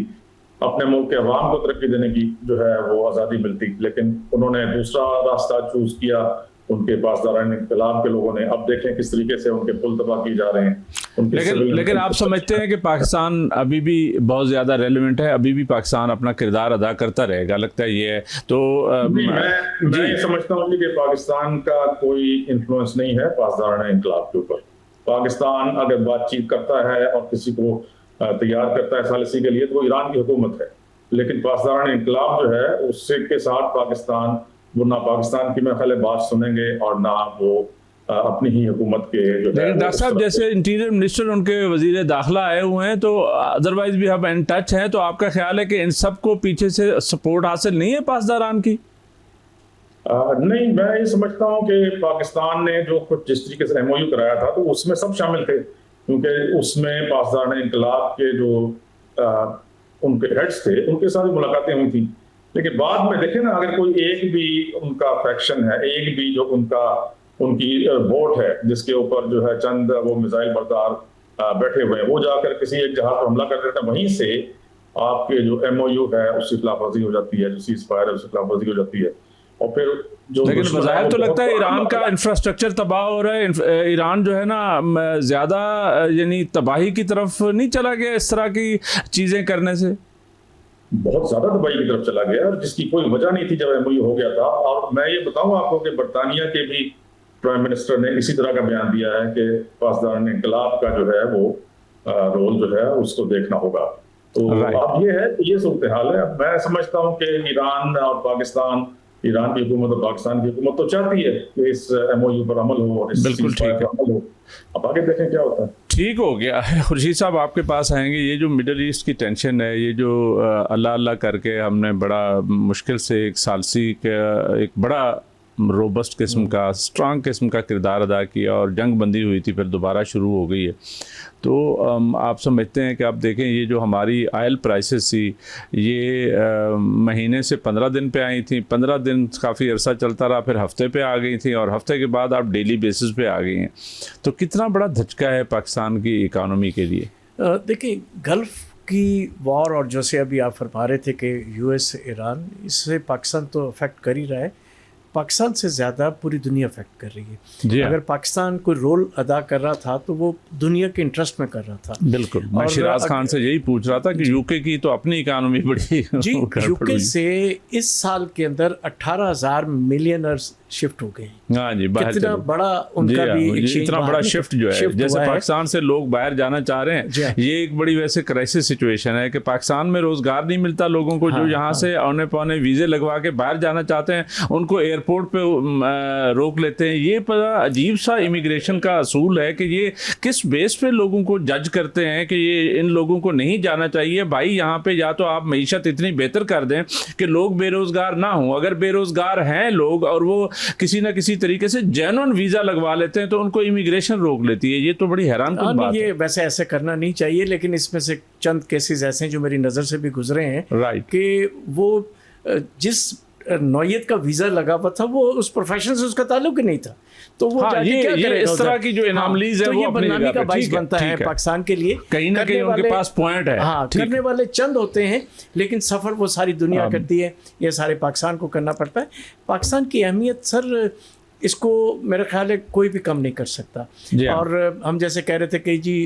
Speaker 2: अपने मुल्क के अवाम को तरक्की देने की जो है वो आज़ादी मिलती। लेकिन उन्होंने दूसरा रास्ता चूज किया उनके पासदारान इनकलाब के लोगों ने। अब देखें किस तरीके से उनके पुल तबाह किए जा रहे हैं।
Speaker 1: लेकिन आप समझते हैं कि पाकिस्तान अभी भी बहुत ज़्यादा रेलिवेंट है, अभी भी पाकिस्तान अपना किरदार अदा करता रहेगा, लगता है ये है? तो
Speaker 2: मैं ये समझता हूँ कि पाकिस्तान का कोई इन्फ्लुएंस नहीं है पासदारान इनकलाब के ऊपर। पाकिस्तान अगर बातचीत करता है और किसी को तैयार करता है सालिसी के लिए तो वो ईरान की हुकूमत है, लेकिन पासदारान इनकलाब जो है उससे के साथ पाकिस्तान, वो ना पाकिस्तान की मैं ख्याल बात सुनेंगे और ना वो अपनी ही हुकूमत के जो है।
Speaker 1: डॉक्टर साहब, जैसे इंटीरियर मिनिस्टर उनके वजीर दाखिला आए हुए हैं तो अदरवाइज भी हम इन टच हैं, तो आपका ख्याल है कि इन सब को पीछे से सपोर्ट हासिल नहीं है पासदारान की?
Speaker 2: नहीं, मैं ये समझता हूँ कि पाकिस्तान ने जो कुछ जिस तरीके से MOU कराया था तो उसमें सब शामिल थे, क्योंकि उसमें पासदारान इनकलाब के जो उनके हेड्स थे उनके साथ मुलाकातें हुई थी। लेकिन बाद में देखें ना, अगर कोई एक भी उनका फैक्शन है, एक भी जो उनकी वोट है जिसके ऊपर जो है चंद वो मिसाइल बरदार बैठे हुए हैं, वो जाकर किसी एक जहाज पर हमला कर देते हैं, वहीं से आपके जो MOU है उसकी खिलाफवर्जी हो जाती है, जो सीज फायर है उसकी खिलाफवर्जी हो जाती है। और फिर जो
Speaker 1: लेकिन बज़ाहिर तो लगता है ईरान का इंफ्रास्ट्रक्चर तबाह हो रहा है, ईरान जो है ना ज़्यादा यानी तबाही की तरफ नहीं चला गया इस तरह की चीज़ें करने से?
Speaker 2: बहुत ज़्यादा तबाही की तरफ चला गया और जिसकी कोई वजह नहीं थी जब MOU हो गया था। और मैं ये बताऊं आपको कि बरतानिया के भी प्राइम मिनिस्टर ने इसी तरह का बयान दिया है कि पासदारान इनकलाब का जो है वो रोल जो है उसको देखना होगा। तो
Speaker 1: Right.
Speaker 2: अब ये है, ये सूरत हाल है। अब मैं समझता हूँ कि ईरान और पाकिस्तान, ईरान की हुकूमत और पाकिस्तान की हुकूमत तो चाहती है कि इस MOU पर अमल हो, इस
Speaker 1: बिल्कुल
Speaker 2: ceasefire
Speaker 1: ठीक है।
Speaker 2: पर अमल हो। अब आगे देखें क्या होता है।
Speaker 1: ठीक हो गया है। खुर्शीद साहब आपके पास आएंगे। ये जो मिडल ईस्ट की टेंशन है, ये जो अल्लाह अल्लाह करके हमने बड़ा मुश्किल से एक सालसी का एक बड़ा रोबस्ट किस्म का, स्ट्रांग किस्म का किरदार अदा किया और जंग बंदी हुई थी, फिर दोबारा शुरू हो गई है। तो आप समझते हैं कि आप देखें ये जो हमारी ऑयल प्राइसेस थी, ये महीने से 15 दिन पे आई थी, 15 दिन काफ़ी अरसा चलता रहा, फिर हफ्ते पे आ गई थी और हफ्ते के बाद आप डेली बेसिस पे आ गई हैं। तो कितना बड़ा धचका है पाकिस्तान की इकानमी के लिए?
Speaker 3: देखिए, गल्फ़ की वॉर और जैसे अभी आप फरमा रहे थे कि US ईरान, इससे पाकिस्तान तो अफेक्ट कर ही रहा है। पाकिस्तान से ज़्यादा पूरी दुनिया अफेक्ट कर रही है।
Speaker 1: जी हाँ।
Speaker 3: अगर पाकिस्तान कोई रोल अदा कर रहा था तो वो दुनिया के इंटरेस्ट में कर रहा था।
Speaker 1: बिल्कुल। मैं
Speaker 3: और
Speaker 1: शिराज खान से यही पूछ रहा था कि यूके की तो अपनी इकानमी बड़ी
Speaker 3: जी,
Speaker 1: गड़बड़
Speaker 3: यूके
Speaker 1: हुई।
Speaker 3: से इस साल के अंदर 18,000 मिलियनर्स शिफ्ट हो गए।
Speaker 1: हाँ जी, बाहर
Speaker 3: कितना
Speaker 1: चलो।
Speaker 3: बड़ा
Speaker 1: जी
Speaker 3: उनका
Speaker 1: हाँ,
Speaker 3: भी
Speaker 1: ये
Speaker 3: exchange
Speaker 1: इतना
Speaker 3: बाहर
Speaker 1: बड़ा
Speaker 3: में
Speaker 1: शिफ्ट जो है,
Speaker 3: शिफ्ट
Speaker 1: जैसे
Speaker 3: हुआ है।
Speaker 1: पाकिस्तान से लोग बाहर जाना चाह रहे
Speaker 3: जी
Speaker 1: हैं,
Speaker 3: हाँ।
Speaker 1: ये एक बड़ी वैसे क्राइसिस सिचुएशन है कि पाकिस्तान में रोजगार नहीं मिलता लोगों को, जो
Speaker 3: हाँ,
Speaker 1: यहाँ
Speaker 3: हाँ।
Speaker 1: से औने पौने वीजे लगवा के बाहर जाना चाहते हैं, उनको एयरपोर्ट पे रोक लेते हैं। ये बड़ा अजीब सा इमिग्रेशन का असूल है कि ये किस बेस पे लोगों को जज करते हैं कि ये इन लोगों को नहीं जाना चाहिए। भाई यहाँ पे या तो आप मईशत इतनी बेहतर कर दें कि लोग बेरोजगार ना हों। अगर बेरोजगार हैं लोग और वो किसी ना किसी तरीके से जेन्युइन वीजा लगवा लेते हैं तो उनको इमिग्रेशन रोक लेती है। ये तो बड़ी हैरान कुन बात
Speaker 3: ये
Speaker 1: है।
Speaker 3: वैसे ऐसे करना नहीं चाहिए, लेकिन इसमें से चंद केसेस ऐसे हैं जो मेरी नज़र से भी गुजरे हैं
Speaker 1: राइट।
Speaker 3: कि वो जिस नौयत का वीज़ा लगा हुआ था वो उस प्रोफेशन से उसका ताल्लुक ही नहीं था, तो वो
Speaker 1: हाँ,
Speaker 3: जाके
Speaker 1: ये
Speaker 3: क्या करेगा
Speaker 1: इस तरह
Speaker 3: उधर?
Speaker 1: की जो एनामलीज है
Speaker 3: तो
Speaker 1: वो
Speaker 3: ये
Speaker 1: अपनी
Speaker 3: बदनामी
Speaker 1: जगह
Speaker 3: का
Speaker 1: पे
Speaker 3: बाइस
Speaker 1: ठीक है,
Speaker 3: बनता है
Speaker 1: ठीक है।
Speaker 3: पाकिस्तान के लिए।
Speaker 1: कहीं ना कहीं उनके पास पॉइंट है।
Speaker 3: हाँ,
Speaker 1: ठीक
Speaker 3: करने
Speaker 1: है।
Speaker 3: वाले चंद होते हैं, लेकिन सफ़र वो सारी दुनिया
Speaker 1: हाँ।
Speaker 3: करती है, ये सारे पाकिस्तान को करना पड़ता है। पाकिस्तान की अहमियत सर, इसको मेरा ख्याल है कोई भी कम नहीं कर सकता।
Speaker 1: जी हाँ।
Speaker 3: और हम जैसे कह रहे थे कि जी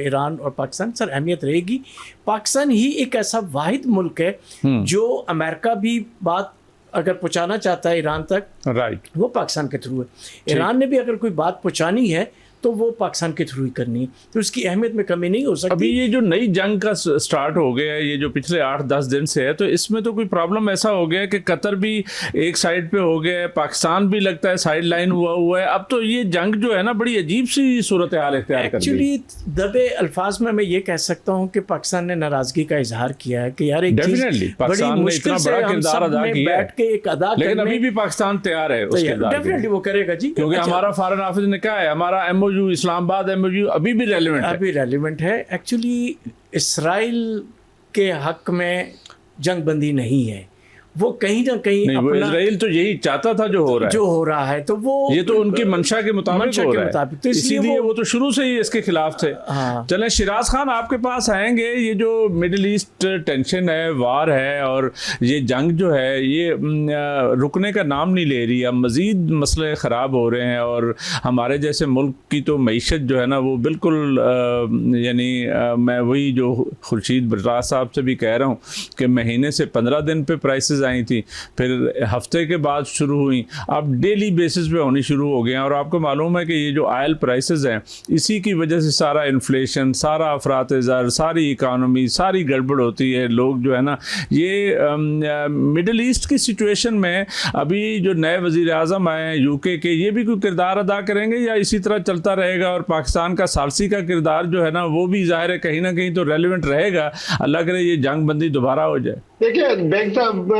Speaker 3: ईरान और पाकिस्तान, सर अहमियत रहेगी। पाकिस्तान ही एक ऐसा वाहिद मुल्क है जो अमेरिका भी बात अगर पहुंचाना चाहता है ईरान तक,
Speaker 1: राइट।
Speaker 3: वो पाकिस्तान के थ्रू है। ईरान ने भी अगर कोई बात पहुंचानी है तो वो पाकिस्तान के थ्रू ही करनी है, तो उसकी अहमियत में कमी नहीं हो सकती।
Speaker 1: अभी ये जो नई जंग का स्टार्ट हो गया है, ये जो पिछले 8-10 दिन से है, तो इसमें तो कोई प्रॉब्लम ऐसा हो गया है कि कतर भी एक साइड पे हो गया है, पाकिस्तान भी लगता है साइड लाइन हुआ है। अब तो ये जंग जो है ना बड़ी अजीब सी सूरत हाल इख्तियार कर दी।
Speaker 3: एक्चुअली दबे अल्फाज में मैं ये कह सकता हूँ कि पाकिस्तान ने नाराजगी का इजहार किया है कि यार एक चीज
Speaker 1: डेफिनेटली
Speaker 3: बड़ी
Speaker 1: पाकिस्तान ने
Speaker 3: मुश्किल
Speaker 1: इतना
Speaker 3: से
Speaker 1: बड़ा
Speaker 3: हम
Speaker 1: किरदार
Speaker 3: सब
Speaker 1: अदा
Speaker 3: ने
Speaker 1: किया
Speaker 3: बैठ के एक अदा
Speaker 1: लेकिन
Speaker 3: करने,
Speaker 1: अभी भी पाकिस्तान तैयार है उस किरदार के लिए।
Speaker 3: डेफिनेटली वो करेगा जी,
Speaker 1: क्योंकि
Speaker 3: अच्छा,
Speaker 1: हमारा फॉरेन ऑफिस ने कहा है हमारा MOU, इस्लामाबाद MOU अभी भी रेलेवेंट है।
Speaker 3: अभी रेलिवेंट है। एक्चुअली इसराइल के हक में जंग बंदी नहीं है, वो कहीं ना कहीं
Speaker 1: नहीं, वो
Speaker 3: अपना
Speaker 1: इजराइल तो यही चाहता था जो हो रहा है,
Speaker 3: तो वो
Speaker 1: ये तो उनकी मंशा के मुताबिक हो रहा है,
Speaker 3: तो
Speaker 1: इसीलिए वो तो शुरू से ही इसके खिलाफ थे।
Speaker 3: हाँ।
Speaker 1: चलें, शिराज खान आपके पास आएंगे। ये जो मिडिल ईस्ट टेंशन है, वार है और ये जंग जो है ये रुकने का नाम नहीं ले रही। अब मज़ीद मसले ख़राब हो रहे हैं और हमारे जैसे मुल्क की तो मईशत जो है ना वो बिल्कुल यानी मैं वही जो खुर्शीद बराज साहब से भी कह रहा हूँ कि महीने से 15 दिन पे प्राइसेस आई थी, फिर हफ्ते के बाद शुरू हुई, अब डेली बेसिस पे होनी शुरू हो गए हैं। और आपको मालूम है कि ये जो ऑयल प्राइसेस हैं, इसी की वजह से सारा इन्फ्लेशन, सारा अफरात ज़र, सारी इकानमी सारी गड़बड़ होती है। लोग जो है ना ये मिडल ईस्ट की सिचुएशन में अभी जो नए वज़ीर आज़म आए हैं UK के, ये भी कोई किरदार अदा करेंगे या इसी तरह चलता रहेगा? और पाकिस्तान का सालसी का किरदार जो है ना वो भी ज़ाहिर है कहीं ना कहीं तो रेलिवेंट रहेगा। अल्लाह करे ये जंग बंदी दोबारा हो जाए।
Speaker 4: देखिए बैंक साहब,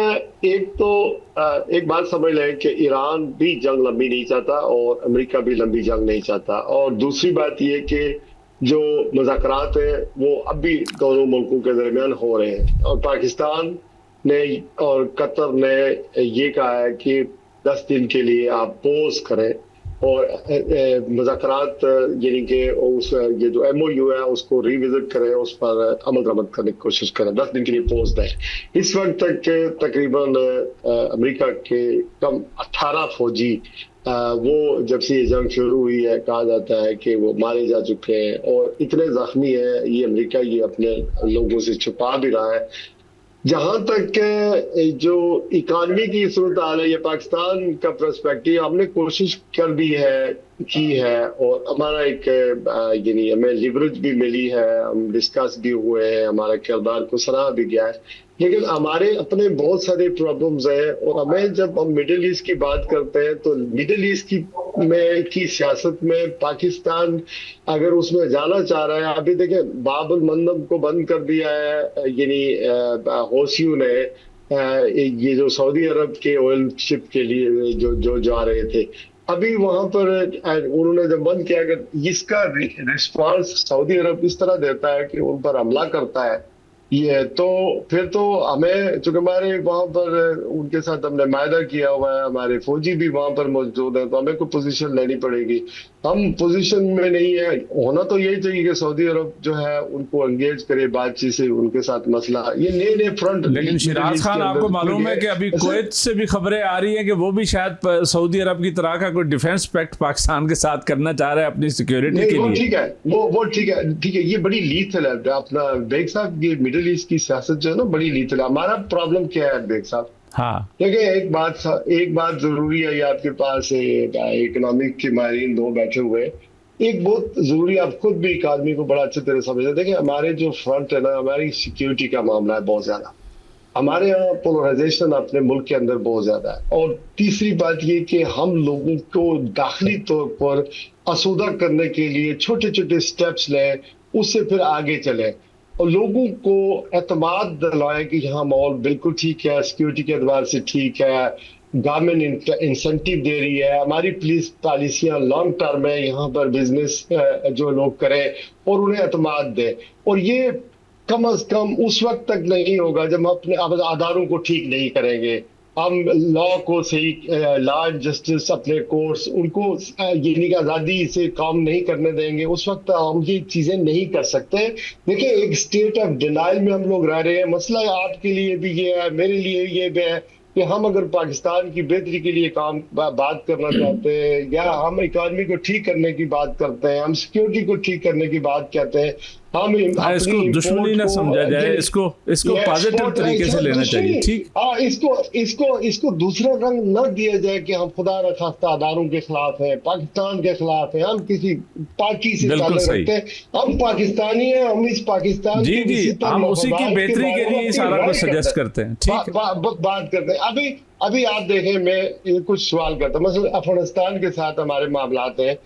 Speaker 4: एक बात समझ लें कि ईरान भी जंग लंबी नहीं चाहता और अमेरिका भी लंबी जंग नहीं चाहता। और दूसरी बात ये कि जो मुज़ाकरात है वो अब भी दोनों मुल्कों के दरमियान हो रहे हैं और पाकिस्तान ने और कतर ने ये कहा है कि 10 दिन के लिए आप पोज करें और मुज़ाकरात यानी कि उस ये जो MOU है उसको रिविजिट करें, उस पर अमल दरामद करने की कोशिश करें, 10 दिन के लिए पोज दें। इस वक्त तक तकरीबन अमेरिका के कम 18 फौजी वो जब से ये जंग शुरू हुई है कहा जाता है कि वो मारे जा चुके हैं और इतने जख्मी है। ये अमेरिका ये अपने लोगों से छुपा भी रहा है। जहां तक जो इकानमी की सूरत हाल है, ये पाकिस्तान का पर्सपेक्टिव, हमने कोशिश कर दी है की है और हमारा एक यानी हमें लिवरेज भी मिली है, हम डिस्कस भी हुए हैं, हमारा किरदार को सराहा भी गया है, लेकिन हमारे अपने बहुत सारे प्रॉब्लम्स हैं। और हमें जब हम मिडिल ईस्ट की बात करते हैं तो मिडिल ईस्ट की सियासत में पाकिस्तान अगर उसमें जाना चाह रहा है, अभी देखें बाब अल मंदब को बंद कर दिया है यानी होसियों ने, ये जो सऊदी अरब के ऑयल शिप के लिए जो जा रहे थे, अभी वहां पर उन्होंने जब बंद किया, अगर इसका रिस्पांस सऊदी अरब इस तरह देता है कि उन पर हमला करता है ये, तो फिर तो हमें, चूंकि हमारे वहां पर उनके साथ हमने मायदा किया हुआ है, हमारे फौजी भी वहां पर मौजूद हैं, तो हमें कोई पोजीशन लेनी पड़ेगी। हम पोजीशन में नहीं है। होना तो यही चाहिए कि सऊदी अरब जो है उनको एंगेज करे बातचीत से, उनके साथ मसला ये नए फ्रंट।
Speaker 1: लेकिन शिराज खान, आपको मालूम है कि अभी कुवैत से भी खबरें आ रही हैं कि वो भी शायद सऊदी अरब की तरह का कोई डिफेंस पैक्ट पाकिस्तान के साथ करना चाह रहा है अपनी सिक्योरिटी के लिए।
Speaker 4: ठीक है, वो ठीक है, ये बड़ी लीथल है अपना बेग साहब, ये मिडिल ईस्ट की सियासत जो है ना बड़ी लीथल है। हमारा प्रॉब्लम क्या है बेग साहब?
Speaker 1: हाँ,
Speaker 4: देखिए एक बात जरूरी है, ये आपके पास इकोनॉमिक के माहिरीन दो बैठे हुए, एक बहुत जरूरी, आप खुद भी एक आदमी को बड़ा अच्छे तरह समझते हैं। देखिए हमारे जो फ्रंट है ना, हमारी सिक्योरिटी का मामला है बहुत ज्यादा, हमारे यहाँ पोलराइजेशन अपने मुल्क के अंदर बहुत ज्यादा है। और तीसरी बात ये कि हम लोगों को दाखिली तौर पर आसूदा करने के लिए छोटे छोटे स्टेप्स लें, उससे फिर आगे चले और लोगों को एतमाद दिलाएं कि यहाँ माहौल बिल्कुल ठीक है, सिक्योरिटी के एतबार से ठीक है, गवर्नमेंट इंसेंटिव दे रही है, हमारी पुलिस पॉलिसियां लॉन्ग टर्म है, यहाँ पर बिजनेस जो लोग करें और उन्हें एतमाद दें। और ये कम अज कम उस वक्त तक नहीं होगा जब हम अपने अदारों को ठीक नहीं करेंगे, हम लॉ को सही, लॉ एंड जस्टिस अपने कोर्ट्स उनको यानी कि आज़ादी से काम नहीं करने देंगे, उस वक्त हम ये चीज़ें नहीं कर सकते। देखिए एक स्टेट ऑफ डिनाइल में हम लोग रह रहे हैं। मसला आपके लिए भी ये है, मेरे लिए ये भी है कि हम अगर पाकिस्तान की बेहतरी के लिए बात करना चाहते हैं, या हम इकॉनमी को ठीक करने की बात करते हैं, हम सिक्योरिटी को ठीक करने की बात कहते हैं, हम
Speaker 1: इसको दुश्मनी ना समझा जाए, इसको पॉजिटिव तरीके से लेना चाहिए। ठीक,
Speaker 4: हाँ, इसको दूसरा रंग न दिया जाए कि हम खुदा न खास्ता अदारों के खिलाफ हैं, पाकिस्तान के खिलाफ हैं, हम किसी पार्टी से ताल्लुक रखते हैं, हम पाकिस्तानी हैं, हम इस पाकिस्तान
Speaker 1: हम उसी की बेहतरी के लिए सारा कुछ सजेस्ट करते हैं। ठीक,
Speaker 4: बात करते हैं। अभी आप देखें, मैं कुछ सवाल करता हूँ, मतलब अफगानिस्तान के साथ हमारे मामलात हैं,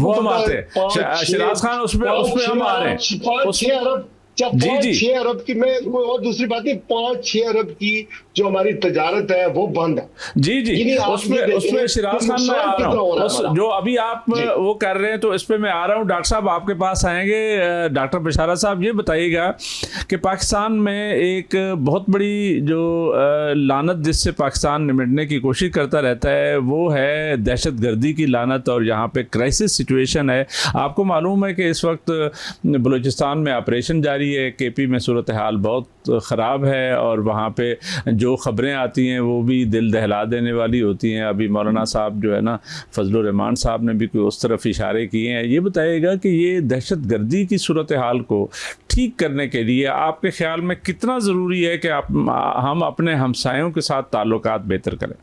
Speaker 1: वो हम आते हैं शिराज खान, उसमें हम आ रहे हैं।
Speaker 4: 5-6 अरब, 5-6 अरब की, मैं और दूसरी बात है, 5-6 अरब की जो हमारी तजारत है वो बंद है।
Speaker 1: जी, उसमें शिराज खान मैं आ रहा हूँ, जो अभी आप वो कर रहे हैं, तो इस पे मैं आ रहा हूँ। डॉक्टर साहब आपके पास आएंगे। डॉक्टर बशारत साहब, ये बताइएगा कि पाकिस्तान में एक बहुत बड़ी जो लानत जिससे पाकिस्तान निपटने की कोशिश करता रहता है वो है दहशतगर्दी की लानत, और यहाँ पे क्राइसिस सिचुएशन है। आपको मालूम है कि इस वक्त बलूचिस्तान में ऑपरेशन जारी है, केपी में सूरत हाल बहुत ख़राब है, और वहाँ पे जो ख़बरें आती हैं वो भी दिल दहला देने वाली होती हैं। अभी मौलाना साहब जो है ना, फजलुर रहमान साहब ने भी कोई उस तरफ इशारे किए हैं। ये बताइएगा कि ये दहशतगर्दी की सूरत हाल को ठीक करने के लिए आपके ख्याल में कितना ज़रूरी है कि हम अपने हमसायों के साथ ताल्लुकात बेहतर करें?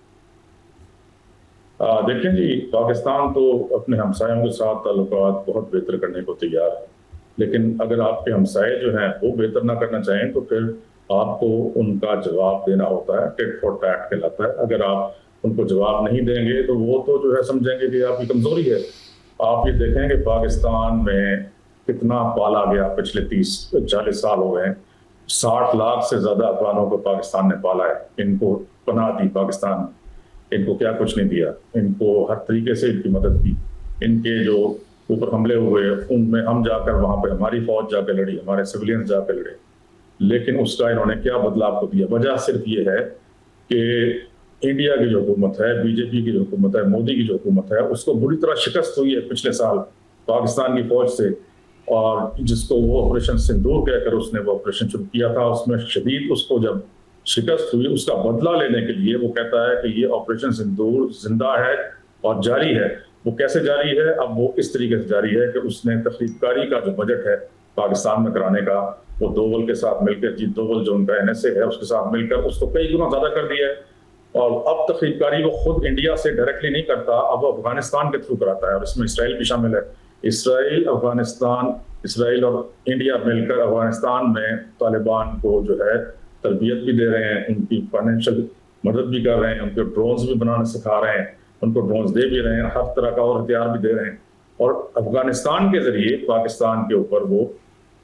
Speaker 2: देखें जी, पाकिस्तान तो अपने हमसायों के साथ ताल्लुकात बहुत बेहतर करने को तैयार है, लेकिन अगर आपके हमसाये जो हैं वो बेहतर ना करना चाहें तो फिर आपको उनका जवाब देना होता है। टिट फॉर टैट कहलाता है। अगर आप उनको जवाब नहीं देंगे तो वो तो जो है समझेंगे कि आपकी कमजोरी है। आप ये देखें कि पाकिस्तान में कितना पाला गया, पिछले 30-40 साल हो गए, 60 लाख से ज्यादा अफगानों को पाकिस्तान ने पाला है। इनको पनाह दी पाकिस्तान, इनको क्या कुछ नहीं दिया, इनको हर तरीके से इनकी मदद की। इनके जो ऊपर हमले हुए उनमें हम जाकर वहां पे हमारी फौज जाकर लड़ी, हमारे सिविलियंस जाकर लड़े, लेकिन उसका इन्होंने क्या बदलाव को दिया? वजह सिर्फ ये है कि इंडिया की जो हुकूमत है, बीजेपी की जो हुकूमत है, मोदी की जो हुकूमत है, उसको बुरी तरह शिकस्त हुई है पिछले साल पाकिस्तान की फौज से, और जिसको वो ऑपरेशन सिंदूर कहकर उसने वो ऑपरेशन शुरू किया था, उसमें शदीद उसको जब शिकस्त हुई, उसका बदला लेने के लिए वो कहता है कि ये ऑपरेशन सिंदूर जिंदा है और जारी है। वो कैसे जारी है? अब वो इस तरीके से जारी है कि उसने तखरीबकारी का जो बजट है पाकिस्तान में कराने का, वो दोवल के साथ मिलकर, जीत दोवल जो उनका NSA है उसके साथ मिलकर उसको कई गुना ज्यादा कर दिया है। और अब तख्लीकारी वो खुद इंडिया से डायरेक्टली नहीं करता, अब वो अफगानिस्तान के थ्रू कराता है, और इसमें इसराइल भी शामिल है। इसराइल, अफगानिस्तान, इसराइल और इंडिया मिलकर अफगानिस्तान में तालिबान को जो है तरबियत भी दे रहे हैं, उनकी फाइनेंशियल मदद भी कर रहे हैं, उनको ड्रोन्स भी बनाना सिखा रहे हैं, उनको ड्रोन्स दे भी रहे हैं, हर तरह का और हथियार भी दे रहे हैं, और अफगानिस्तान के जरिए पाकिस्तान के ऊपर वो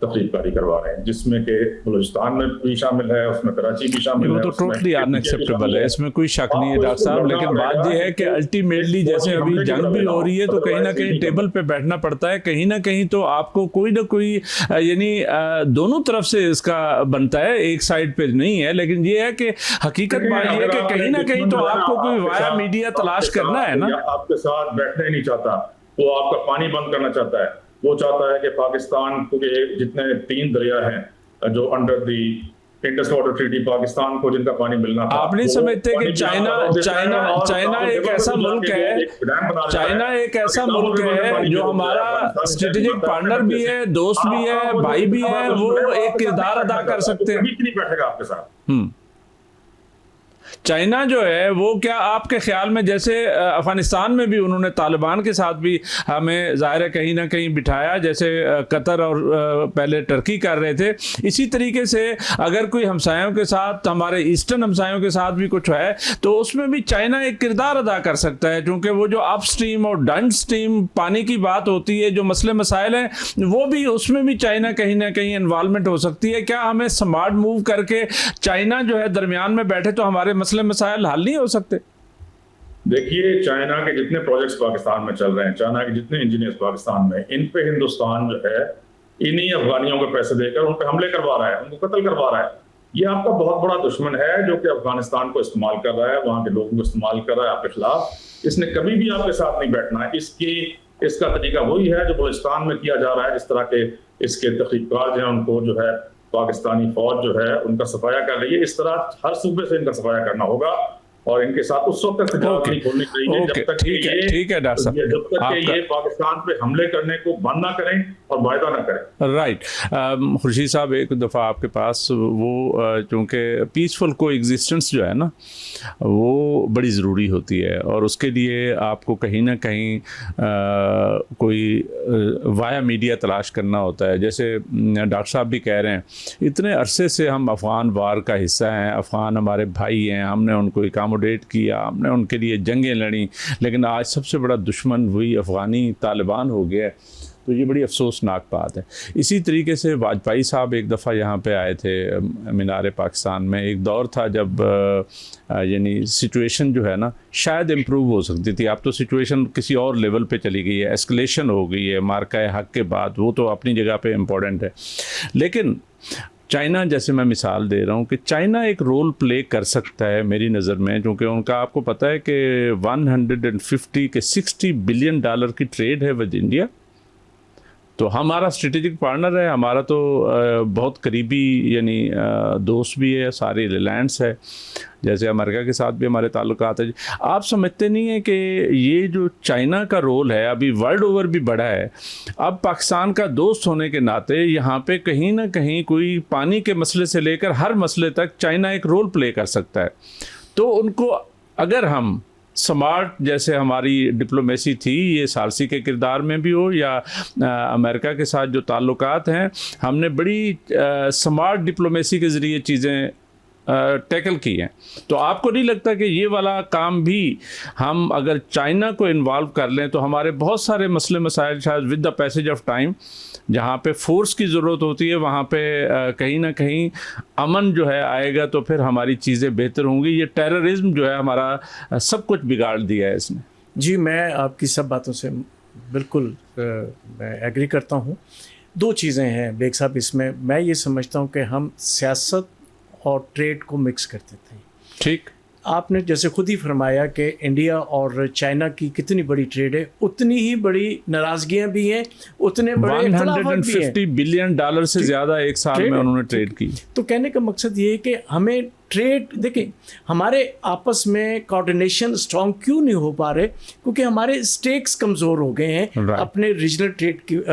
Speaker 2: तखरीबकारी करवा रहे हैं, जिसमें कि बलूचिस्तान में भी शामिल है, उसमें कराची भी शामिल है।
Speaker 1: वो तो टोटली अनएक्सेप्टेबल है, इसमें कोई शक नहीं है डॉक्टर साहब। लेकिन बात ये है कि अल्टीमेटली जैसे अभी जंग भी हो रही है तो कहीं ना कहीं टेबल पे बैठना पड़ता है, कहीं ना कहीं तो आपको कोई ना कोई यानी दोनों तरफ से इसका बनता है, एक साइड पे नहीं है। लेकिन ये है कि हकीकत बात ये है कि कहीं ना कहीं तो आपको कोई वाया मीडिया तलाश करना है ना।
Speaker 2: आपके साथ बैठना ही नहीं चाहता, वो आपका पानी बंद करना चाहता है, वो चाहता है कि पाकिस्तान के जितने 3 दरिया हैं जो under the Indus water treaty Pakistan को जिनका पानी मिलना था,
Speaker 1: आप नहीं समझते कि चाइना एक ऐसा मुल्क है, चाइना एक ऐसा मुल्क है जो हमारा स्ट्रेटेजिक पार्टनर भी है, दोस्त भी है, भाई भी है, वो एक किरदार अदा कर सकते हैं।
Speaker 2: नहीं बैठेगा आपके साथ।
Speaker 1: चाइना जो है वो क्या आपके ख्याल में, जैसे अफगानिस्तान में भी उन्होंने तालिबान के साथ भी हमें ज़ाहिर है कहीं ना कहीं बिठाया, जैसे कतर और पहले टर्की कर रहे थे, इसी तरीके से अगर कोई हमसायों के साथ, हमारे ईस्टर्न हमसायों के साथ भी कुछ है तो उसमें भी चाइना एक किरदार अदा कर सकता है, क्योंकि वो जो अप स्ट्रीम और डाउन स्ट्रीम पानी की बात होती है, जो मसले मसाइल हैं, वो भी उसमें भी चाइना कहीं ना कहीं इन्वॉल्वमेंट हो सकती है। क्या हमें स्मार्ट मूव करके चाइना जो है दरमियान में बैठे तो हमारे मसले मसाइल हल नहीं हो सकते?
Speaker 2: देखिए, चाइना के जितने प्रोजेक्ट्स पाकिस्तान में चल रहे हैं, चाइना के जितने इंजीनियर्स पाकिस्तान में, इन पे हिंदुस्तान जो है इन्हीं अफगानियों को पैसे देकर उन पे हमले करवा रहा है, उनको कत्ल करवा रहा है। ये आपका बहुत बड़ा दुश्मन है जो कि अफगानिस्तान को इस्तेमाल कर रहा है, वहां के लोगों को इस्तेमाल कर रहा है आपके खिलाफ। इसने कभी भी आपके साथ नहीं बैठना है। इसका तरीका वही है जो बलूचिस्तान में किया जा रहा है, जिस तरह के इसके तहरीककार जो है उनको जो है पाकिस्तानी फौज जो है उनका सफाया कर रही है, इस तरह हर सूबे से इनका सफाया करना होगा और इनके साथ उस वक्त तक तजारत नहीं खोलनी चाहिए जब तक
Speaker 1: ठीक है डॉक्टर साहब,
Speaker 2: जब तक ये पाकिस्तान पे हमले करने को बंद ना करें और वायदा ना करें।
Speaker 1: राइट। खुर्शीद साहब, एक दफ़ा आपके पास वो चूँकि पीसफुल को एग्जिस्टेंस जो है ना वो बड़ी ज़रूरी होती है, और उसके लिए आपको कहीं ना कहीं कोई वाया मीडिया तलाश करना होता है। जैसे डॉक्टर साहब भी कह रहे हैं, इतने अरसे से हम अफ़गान वार का हिस्सा हैं, अफ़गान हमारे भाई हैं, हमने उनको अकोमोडेट किया, हमने उनके लिए जंगें लड़ी, लेकिन आज सबसे बड़ा दुश्मन वही अफ़गानी तालिबान हो गया है। तो ये बड़ी अफसोसनाक बात है। इसी तरीके से वाजपेयी साहब एक दफ़ा यहाँ पे आए थे मीनार पाकिस्तान में, एक दौर था जब यानी सिचुएशन जो है ना शायद इम्प्रूव हो सकती थी। अब तो सिचुएशन किसी और लेवल पे चली गई है, एस्केलेशन हो गई है मार्का हक के बाद, वो तो अपनी जगह पे इम्पोर्टेंट है। लेकिन चाइना, जैसे मैं मिसाल दे रहा हूँ कि चाइना एक रोल प्ले कर सकता है मेरी नज़र में, क्योंकि उनका आपको पता है कि 150 के 60 बिलियन डॉलर की ट्रेड है विद इंडिया। तो हमारा स्ट्रेटेजिक पार्टनर है, हमारा तो बहुत करीबी यानी दोस्त भी है, सारी रिलायंस है, जैसे अमेरिका के साथ भी हमारे ताल्लुकात है। आप समझते नहीं हैं कि ये जो चाइना का रोल है अभी वर्ल्ड ओवर भी बढ़ा है, अब पाकिस्तान का दोस्त होने के नाते यहाँ पे कहीं ना कहीं कोई पानी के मसले से लेकर हर मसले तक चाइना एक रोल प्ले कर सकता है। तो उनको अगर हम स्मार्ट, जैसे हमारी डिप्लोमेसी थी ये सारसी के किरदार में भी हो या अमेरिका के साथ जो ताल्लुकात हैं, हमने बड़ी स्मार्ट डिप्लोमेसी के ज़रिए चीज़ें टैकल की हैं। तो आपको नहीं लगता कि ये वाला काम भी हम अगर चाइना को इन्वॉल्व कर लें तो हमारे बहुत सारे मसले मसाइल शायद with the passage of time, जहाँ पे फोर्स की ज़रूरत होती है वहाँ पे कहीं ना कहीं अमन जो है आएगा, तो फिर हमारी चीज़ें बेहतर होंगी। ये टेररिज्म जो है हमारा सब कुछ बिगाड़ दिया है इसने।
Speaker 3: जी, मैं आपकी सब बातों से बिल्कुल मैं एग्री करता हूँ। 2 चीज़ें हैं बेग साहब इसमें, मैं ये समझता हूँ कि हम सियासत और ट्रेड को मिक्स कर देते हैं।
Speaker 1: ठीक,
Speaker 3: आपने जैसे खुद ही फरमाया कि इंडिया और चाइना की कितनी बड़ी ट्रेड है, उतनी ही बड़ी नाराज़गियाँ भी हैं, उतने बड़े
Speaker 1: 150 बिलियन डॉलर से ज़्यादा एक साल में उन्होंने ट्रेड की।
Speaker 3: तो कहने का मकसद ये है कि हमें ट्रेड, देखें हमारे आपस में कोऑर्डिनेशन स्ट्रॉन्ग क्यों नहीं हो पा रहे, क्योंकि हमारे स्टेक्स कमज़ोर हो गए हैं अपने रीजनल ट्रेड की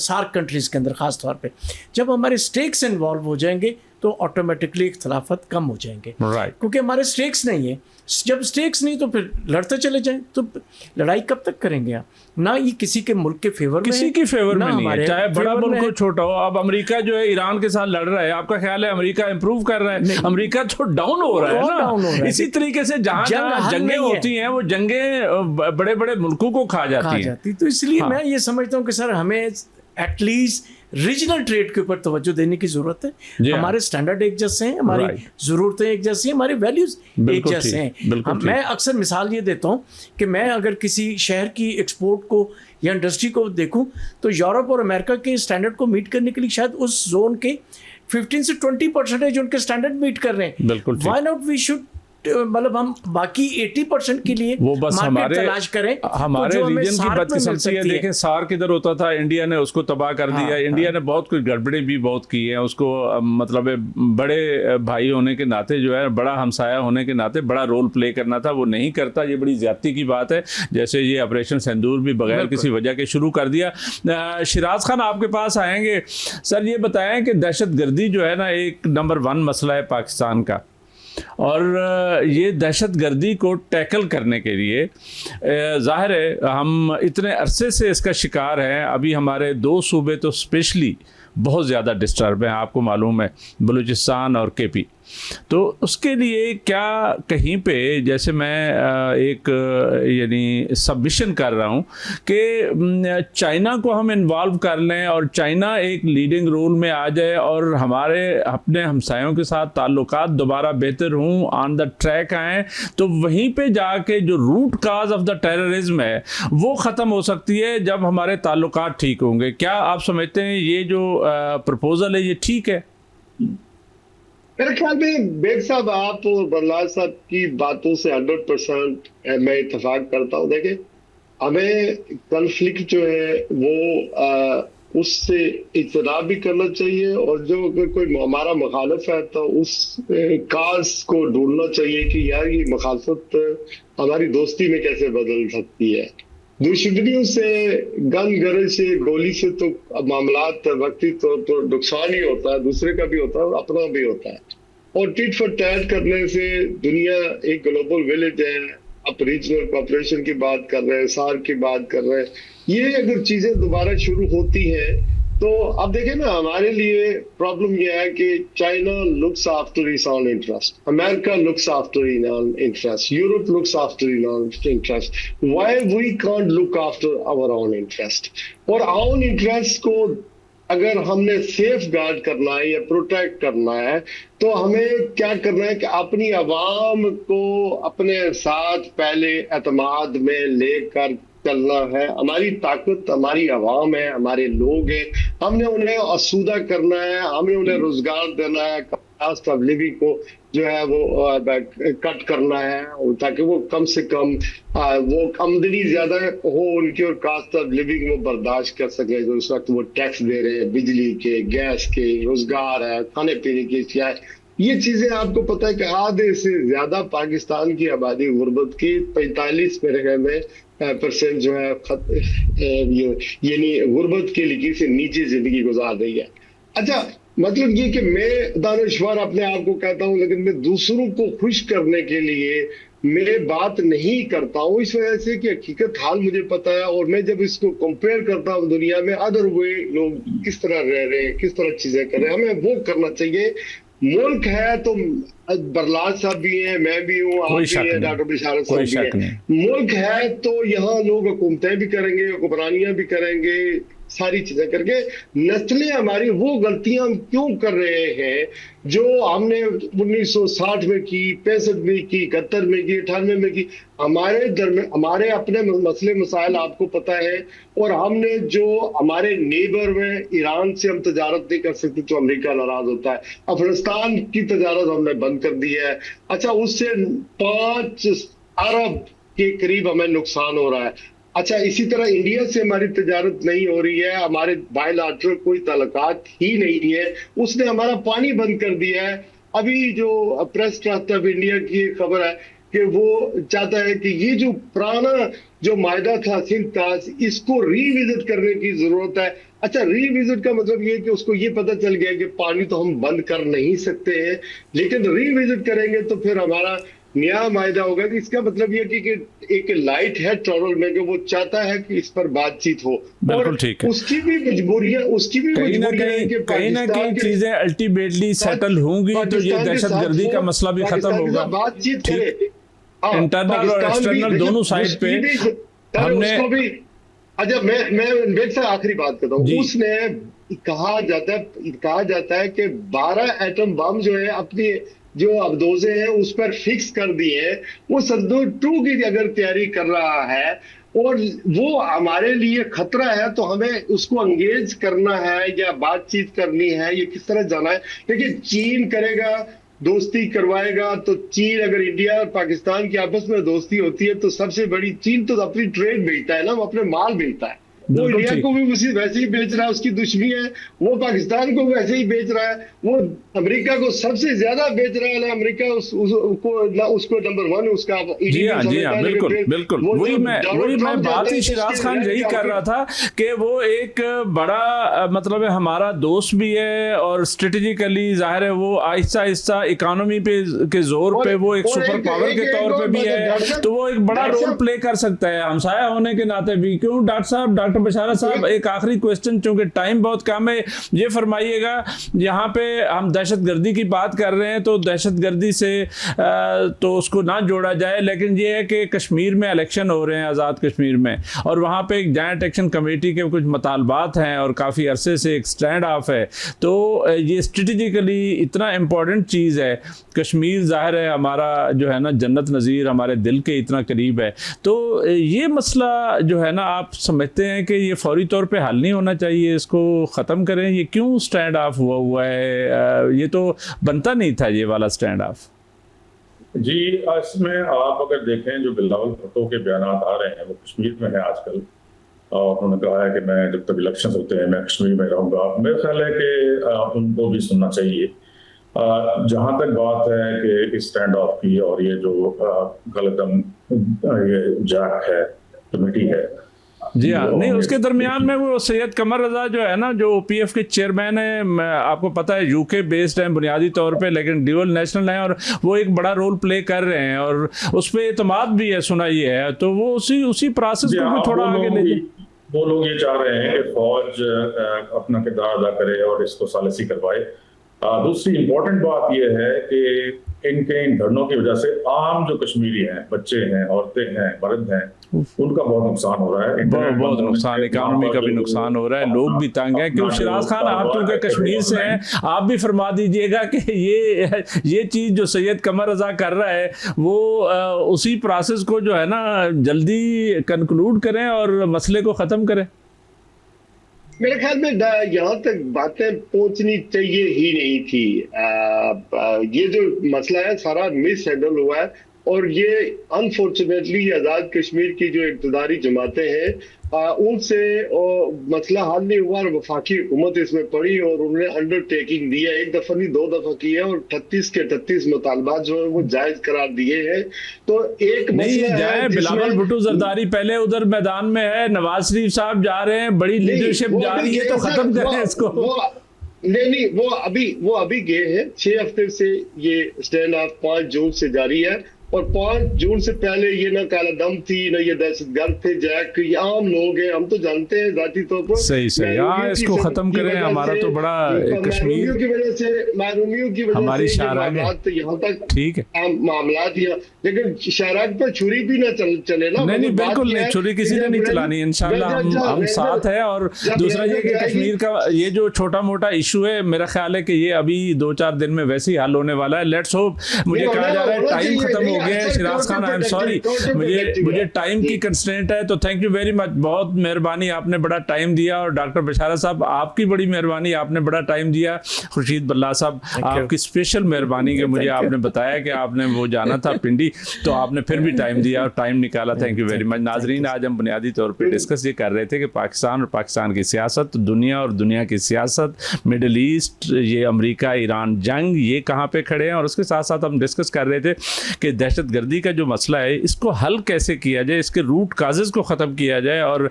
Speaker 3: सार्क कंट्रीज़ के अंदर ख़ास तौर पे। जब हमारे स्टेक्स इन्वॉल्व हो जाएंगे तो ऑटोमेटिकली इख्तलाफत कम हो जाएंगे,
Speaker 1: राइट।
Speaker 3: क्योंकि हमारे स्टेक्स नहीं है। जब स्टेक्स नहीं तो फिर लड़ते चले जाएं, तो लड़ाई कब तक करेंगे आप? ना ये किसी के मुल्क के फेवर में,
Speaker 1: किसी की फेवर में नहीं है, चाहे बड़ा
Speaker 3: फेवर में
Speaker 1: मुल्क हो
Speaker 3: है।
Speaker 1: छोटा हो। अब अमेरिका जो है ईरान के साथ लड़ रहा है, आपका ख्याल है अमेरिका इंप्रूव कर रहा है? अमेरिका तो डाउन हो रहा है
Speaker 3: और डाउन हो रहा
Speaker 1: ना।
Speaker 3: है।
Speaker 1: इसी तरीके से जहां
Speaker 3: जंग
Speaker 1: जहां
Speaker 3: हल
Speaker 1: जंगें
Speaker 3: नहीं है।
Speaker 1: होती हैं, वो जंगें बड़े बड़े मुल्कों को खा जाती हैं।
Speaker 3: तो इसलिए
Speaker 1: हाँ।
Speaker 3: मैं ये समझता हूँ कि सर हमें एटलीस्ट रीजनल ट्रेड के ऊपर तवज्जो देने की जरूरत है।
Speaker 1: जी हाँ।
Speaker 3: हमारे स्टैंडर्ड एक जैसे हैं, हमारी
Speaker 1: Right.
Speaker 3: ज़रूरतें एक जैसी हैं, हमारे वैल्यूज एक
Speaker 1: बिल्कुल
Speaker 3: जैसे
Speaker 1: ठीक,
Speaker 3: हैं।
Speaker 1: बिल्कुल ठीक।
Speaker 3: मैं अक्सर मिसाल ये देता हूँ कि मैं अगर किसी शहर की एक्सपोर्ट को या इंडस्ट्री को देखूँ तो यूरोप और अमेरिका के स्टैंडर्ड को मीट करने के लिए शायद उस जोन के 15 से 20% उनके स्टैंडर्ड मीट कर रहे हैं।
Speaker 1: बिल्कुल ठीक।
Speaker 3: व्हाई नॉट वी शुड, मतलब हम बाकी 80% के लिए
Speaker 1: वो बस
Speaker 3: market
Speaker 1: हमारे
Speaker 3: तलाश करें,
Speaker 1: हमारे
Speaker 3: तो जो हमें
Speaker 1: रीजन की
Speaker 3: सार्क में मिल
Speaker 1: बदकिस्मती है।
Speaker 3: सकती है।
Speaker 1: देखें सार्क किधर होता था, इंडिया ने उसको तबाह कर
Speaker 3: हाँ,
Speaker 1: दिया। इंडिया ने बहुत कुछ गड़बड़ी भी बहुत की है उसको, मतलब बड़े भाई होने के नाते जो है, बड़ा हमसाया होने के नाते बड़ा रोल प्ले करना था, वो नहीं करता। ये बड़ी ज्यादती की बात है। जैसे ये ऑपरेशन सिंदूर भी बगैर किसी वजह के शुरू कर दिया। शिराज खान आपके पास आएंगे। सर ये बताएं कि दहशतगर्दी जो है ना, एक नंबर 1 मसला है पाकिस्तान का, और ये दहशतगर्दी को टैकल करने के लिए ज़ाहिर है हम इतने अरसे से इसका शिकार हैं। अभी हमारे 2 सूबे तो स्पेशली बहुत ज़्यादा डिस्टर्ब हैं, आपको मालूम है, बलूचिस्तान और केपी। तो उसके लिए क्या कहीं पे, जैसे मैं एक यानी सबमिशन कर रहा हूँ कि चाइना को हम इन्वॉल्व कर लें और चाइना एक लीडिंग रोल में आ जाए और हमारे अपने हमसायों के साथ ताल्लुकात दोबारा बेहतर हों, ऑन द ट्रैक आएँ, तो वहीं पे जाके जो root cause of the terrorism है वो ख़त्म हो सकती है जब हमारे ताल्लुकात ठीक होंगे। क्या आप समझते हैं ये जो प्रपोजल है ये ठीक है?
Speaker 4: मेरे ख्याल में बेग साहब, आप और बरलाल साहब की बातों से 100% मैं इत्तेफाक करता हूँ। देखें, हमें कन्फ्लिक्ट जो है वो उससे इज्तनाब भी करना चाहिए, और जो अगर कोई हमारा मुखालिफ है तो उस काज को ढूंढना चाहिए कि यार ये मुखालफत हमारी दोस्ती में कैसे बदल सकती है। दुश्मनियों से, गन गरज से, गोली से तो मामलात वक्ती तौर पर नुकसान ही होता है, दूसरे का भी होता है और अपना भी होता है। और टिट फॉर टैट करने से दुनिया एक ग्लोबल विलेज है। आप रीजनल कॉपरेशन की बात कर रहे हैं, सार्क की बात कर रहे हैं, ये अगर चीजें दोबारा शुरू होती हैं तो अब देखें ना, हमारे लिए प्रॉब्लम यह है कि China looks after its own interest, America looks after in own interest, Europe looks after in own interest. Why we can't look after our own interest? और ओन इंटरेस्ट को अगर हमने सेफ गार्ड करना है या प्रोटेक्ट करना है तो हमें क्या करना है कि अपनी आवाम को अपने साथ पहले एतमाद में लेकर चलना है। हमारी ताकत हमारी आवाम है, हमारे लोग हैं, हमने उन्हें आसूदा करना है, हमें उन्हें रोजगार देना है, कॉस्ट ऑफ लिविंग को जो है वो कट करना है ताकि वो कम से कम वो आमदनी ज्यादा हो उनकी और कॉस्ट ऑफ लिविंग वो बर्दाश्त कर सके। जो इस वक्त वो टैक्स दे रहे हैं, बिजली के, गैस के, रोजगार है, खाने पीने की चाय, ये चीजें आपको पता है कि आधे से ज्यादा पाकिस्तान की आबादी गुर्बत की 45 मेरे ख्याल में % जो है यानी गुर्बत के लिखी से नीचे जिंदगी गुजार रही है। अच्छा, मतलब ये कि मैं दानिश्वर अपने आप को कहता हूं, लेकिन मैं दूसरों को खुश करने के लिए मैं बात नहीं करता हूं, इस वजह से कि हकीकत हाल मुझे पता है। और मैं जब इसको कंपेयर करता हूं दुनिया में अदर वे लोग किस तरह रह रहे हैं, किस तरह चीजें कर रहे हैं, हमें वो करना चाहिए। मुल्क है तो बरलाल साहब भी हैं, मैं भी हूँ, आप भी हैं, डॉक्टर बिशारत साहब भी हैं। मुल्क है तो यहाँ लोग हुकूमतें भी करेंगे, हुक्मरानियां भी करेंगे, सारी चीजें करके। नस्लें हमारी वो गलतियां हम क्यों कर रहे हैं जो हमने 1960 में की, 65 में की, 71 में की, 98 में की। हमारे दरमियान हमारे अपने मसले मसाइल आपको पता है, और हमने जो हमारे नेबर में ईरान से हम तजारत नहीं कर सकते तो अमेरिका नाराज होता है, अफगानिस्तान की तजारत हमने बंद कर दी है। अच्छा, उससे 5 अरब के करीब हमें नुकसान हो रहा है। अच्छा, इसी तरह इंडिया से हमारी तजारत नहीं हो रही है, हमारे बायलैटरल कोई ताल्लुकात ही नहीं है, उसने हमारा पानी बंद कर दिया है। अभी जो प्रेस ट्रस्ट ऑफ इंडिया की खबर है कि वो चाहता है कि ये जो पुराना जो मायदा था, सिंध था, इसको रिविजिट करने की जरूरत है। अच्छा, रीविजिट का मतलब ये है कि उसको ये पता चल गया कि पानी तो हम बंद कर नहीं सकते हैं, लेकिन रीविजिट करेंगे तो फिर हमारा नया मायदा होगा। कि इसका मतलब ये कि एक लाइट है टॉरल में कि वो चाहता है कि इस पर बातचीत हो,
Speaker 1: बिल्कुल ठीक है।
Speaker 4: उसकी भी मजबूरियां
Speaker 1: कहीं ना कहीं चीजें अल्टीमेटली सेटल होंगी तो ये दहशतगर्दी का मसला भी खत्म होगा।
Speaker 4: बातचीत करे
Speaker 1: इंटरनल और एक्सटर्नल दोनों साइड पे हमने
Speaker 4: उसको भी। अच्छा, मैं बेग साहब आखिरी बात करता हूँ। उसने कहा जाता है कि 12 एटम बम जो है अपनी जो अबदोजे हैं उस पर फिक्स कर दिए हैं। वो संदूक 2 की अगर तैयारी कर रहा है और वो हमारे लिए खतरा है तो हमें उसको एंगेज करना है या बातचीत करनी है, ये किस तरह जाना है। देखिए, चीन करेगा, दोस्ती करवाएगा, तो चीन अगर इंडिया और पाकिस्तान की आपस में दोस्ती होती है तो सबसे बड़ी, चीन तो अपनी ट्रेड बेचता है ना, वो अपने माल बेचता है। वो इंडिया को भी वैसे ही बेच रहा है, उसकी दुश्मनी है। वो पाकिस्तान को वैसे ही बेच रहा है, वो अमेरिका को सबसे ज्यादा बेच रहा है ना। अमेरिका उसको नंबर 1 उसका।
Speaker 1: जी हाँ बिल्कुल बिल्कुल। वही मैं बात ही शिराज खान यही कर रहा था कि वो एक बड़ा मतलब है हमारा दोस्त भी है और स्ट्रेटेजिकली जाहिर है वो आहिस्ता आहिस्ता इकोनॉमी पे के जोर पे वो एक सुपर पावर के तौर पे भी है, तो वो एक बड़ा रोल प्ले कर सकता है हमसाया होने के नाते भी। क्यों डॉक्टर बशारा साहब, एक आखिरी क्वेश्चन, चूंकि टाइम बहुत कम है, ये फरमाइएगा, यहाँ पे हम दहशतगर्दी की बात कर रहे हैं तो दहशतगर्दी से तो उसको ना जोड़ा जाए, लेकिन ये है कि कश्मीर में इलेक्शन हो रहे हैं, आज़ाद कश्मीर में, और वहाँ पे एक जॉइंट एक्शन कमेटी के कुछ मुतालबात हैं और काफ़ी अरसे से एक स्टैंड ऑफ है। तो ये स्ट्रेटेजिकली इतना इम्पोर्टेंट चीज़ है। कश्मीर ज़ाहिर है हमारा जो है ना जन्नत नज़ीर, हमारे दिल के इतना करीब है। तो ये मसला जो है ना, आप समझते हैं कि ये फौरी तौर पे हल नहीं होना चाहिए, इसको ख़त्म करें? ये क्यों स्टैंड ऑफ हुआ है? ये तो बनता नहीं था ये वाला स्टैंड ऑफ।
Speaker 2: जी, इसमें आप अगर देखें जो बिलावल भुट्टो के बयान आ रहे हैं वो कश्मीर में है आजकल, और उन्होंने कहा है कि मैं जब तक इलेक्शन होते हैं मैं कश्मीर में रहूँगा। मेरा ख्याल है कि उनको भी सुनना चाहिए। जहाँ तक बात है कि इस स्टैंड ऑफ की और ये जो गलतम ये जैक है कमेटी है,
Speaker 1: जी हाँ, नहीं उसके दरमियान में वो सैयद कमर रजा जो है ना, जो OPF के चेयरमैन है, आपको पता है UK बेस्ड हैं बुनियादी तौर पे, लेकिन ड्यूअल नेशनल हैं और वो एक बड़ा रोल प्ले कर रहे हैं और उस पर एतमाद भी है, सुना ये है। तो वो उसी प्रोसेस को भी थोड़ा आगे ले जाए।
Speaker 2: वो लोग ये चाह रहे हैं कि फौज अपना किरदार अदा करे और इसको सालिसी करवाए। दूसरी इम्पोर्टेंट बात यह है कि इन धरनों की वजह से आम जो कश्मीरी हैं, बच्चे हैं, औरतें हैं, मर्द हैं, उनका बहुत नुकसान हो रहा है।
Speaker 1: बहुत नुकसान, इकोनॉमी का भी नुकसान हो रहा है, लोग भी तंग हैं। क्यों शिराज खान, आप क्योंकि कश्मीर से हैं, आप भी फरमा दीजिएगा कि ये चीज़ जो सैयद कमर रजा कर रहा है वो उसी प्रोसेस को जो है ना जल्दी कंक्लूड करें और मसले को ख़त्म करें।
Speaker 4: मेरे ख्याल में यहाँ तक बातें पहुंचनी चाहिए ही नहीं थी। ये जो मसला है सारा मिस हैंडल हुआ है और ये अनफॉर्चुनेटली आज़ाद कश्मीर की जो इक़्तिदारी जमातें हैं उनसे मसला हल नहीं हुआ और वफाकी हुकूमत इसमें पड़ी और उन्होंने अंडरटेकिंग दी है, एक दफा नहीं 2 दफा की है और 38 के 38 मुतालबात जो है वो जायज करार दिए हैं। तो एक
Speaker 1: नहीं जाए, बिलावल भुट्टो जरदारी पहले उधर मैदान में है, नवाज शरीफ साहब जा रहे हैं, बड़ी लीडरशिप जा रही है, तो खत्म करें इसको।
Speaker 4: नहीं, वो अभी गए हैं। 6 हफ्ते से ये स्टैंड ऑफ 5 जून से जारी है और 5 जून से पहले ये ना काला दम थी, ना ये दहशतगर्द थे, जैक ये आम लोग हैं, हम तो जानते हैं जाती तौर पर।
Speaker 1: सही हाँ, इसको खत्म करें। हमारा तो बड़ा कश्मीर
Speaker 4: की वजह से, महरूमियों की वजह
Speaker 1: हमारी
Speaker 4: से तो यहाँ तक
Speaker 1: ठीक है
Speaker 4: मामला दिया, लेकिन शाहराग पर छुरी भी ना चले ना।
Speaker 1: नहीं बिल्कुल नहीं, छुरी किसी ने नहीं चलानी। इंशाल्लाह हम साथ है। और दूसरा ये कि कश्मीर का ये जो छोटा मोटा इशू है, मेरा ख्याल है कि ये अभी 2-4 दिन में वैसे ही हल होने वाला है। Let's hope. मुझे कहा जा रहा है टाइम खत्म हो गया है Siraj Khan, I am sorry, मुझे टाइम की कंस्ट्रेंट है, तो थैंक यू वेरी मच, बहुत मेहरबानी, आपने बड़ा टाइम दिया। और डॉक्टर बशारा साहब आपकी बड़ी मेहरबानी, आपने बड़ा टाइम दिया। खुर्शीद बल्ला साहब आपकी स्पेशल मेहरबानी कि मुझे आपने बताया कि आपने वो जाना था पिंडी, तो आपने फिर भी टाइम दिया और टाइम निकाला, थैंक यू वेरी मच। नाजरीन, आज हम बुनियादी तौर पर डिस्कस ये कर रहे थे कि पाकिस्तान और पाकिस्तान की सियासत, दुनिया और दुनिया की सियासत, मिडल ईस्ट, ये अमेरिका ईरान जंग, ये कहाँ पे खड़े हैं, और उसके साथ साथ हम डिस्कस कर रहे थे कि दहशत गर्दी का जो मसला है इसको हल कैसे किया जाए, इसके रूट काजेज़ को ख़त्म किया जाए। और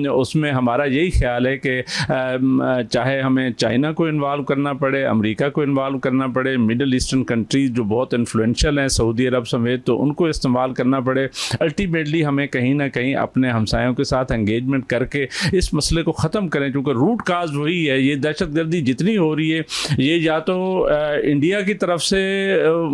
Speaker 1: उसमें हमारा यही ख्याल है कि चाहे हमें चाइना को इन्वॉल्व करना पड़े, अमेरिका को इन्वॉल्व करना पड़े, मिडल ईस्टर्न कंट्रीज़ जो बहुत इन्फ्लुएंशियल हैं सऊदी अरब समेत, तो उनको इस्तेमाल करना पड़े। अल्टीमेटली हमें कहीं ना कहीं अपने हमसायों के साथ एंगेजमेंट करके इस मसले को ख़त्म करें, क्योंकि रूट काज वही है। ये दहशत गर्दी जितनी हो रही है ये या तो इंडिया की तरफ से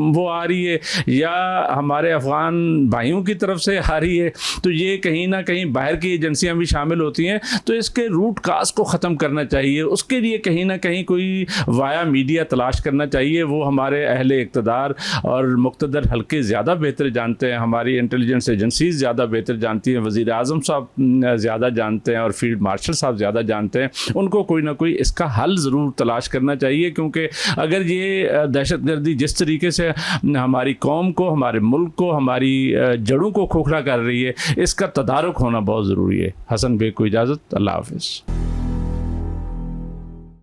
Speaker 1: वो आ रही है या हमारे अफ़गान भाइयों की तरफ से आ रही है, तो ये कहीं ना कहीं बाहर की एजेंसियां भी शामिल होती हैं। तो इसके रूट काज को ख़त्म करना चाहिए, उसके लिए कहीं ना कहीं कोई वाया मीडिया तलाश करना चाहिए। वो हमारे अहले इक़्तिदार और मुक़्तदर हल्के ज़्यादा बेहतर जानते हैं, हमारी इंटेलिजेंस एजेंसीज़ ज़्यादा बेहतर जानती हैं, वज़ीर आज़म साहब ज़्यादा जानते हैं और फील्ड मार्शल साहब ज़्यादा जानते हैं। उनको कोई ना कोई इसका हल ज़रूर तलाश करना चाहिए, क्योंकि अगर ये दहशतगर्दी जिस तरीके से हमारी कौम को, हमारे मुल्क को, हमारी जड़ों को खोखला कर रही है, इसका तदारुक होना बहुत ज़रूरी है। हसन बेग को इजाज़त, अल्लाह हाफ़िज़।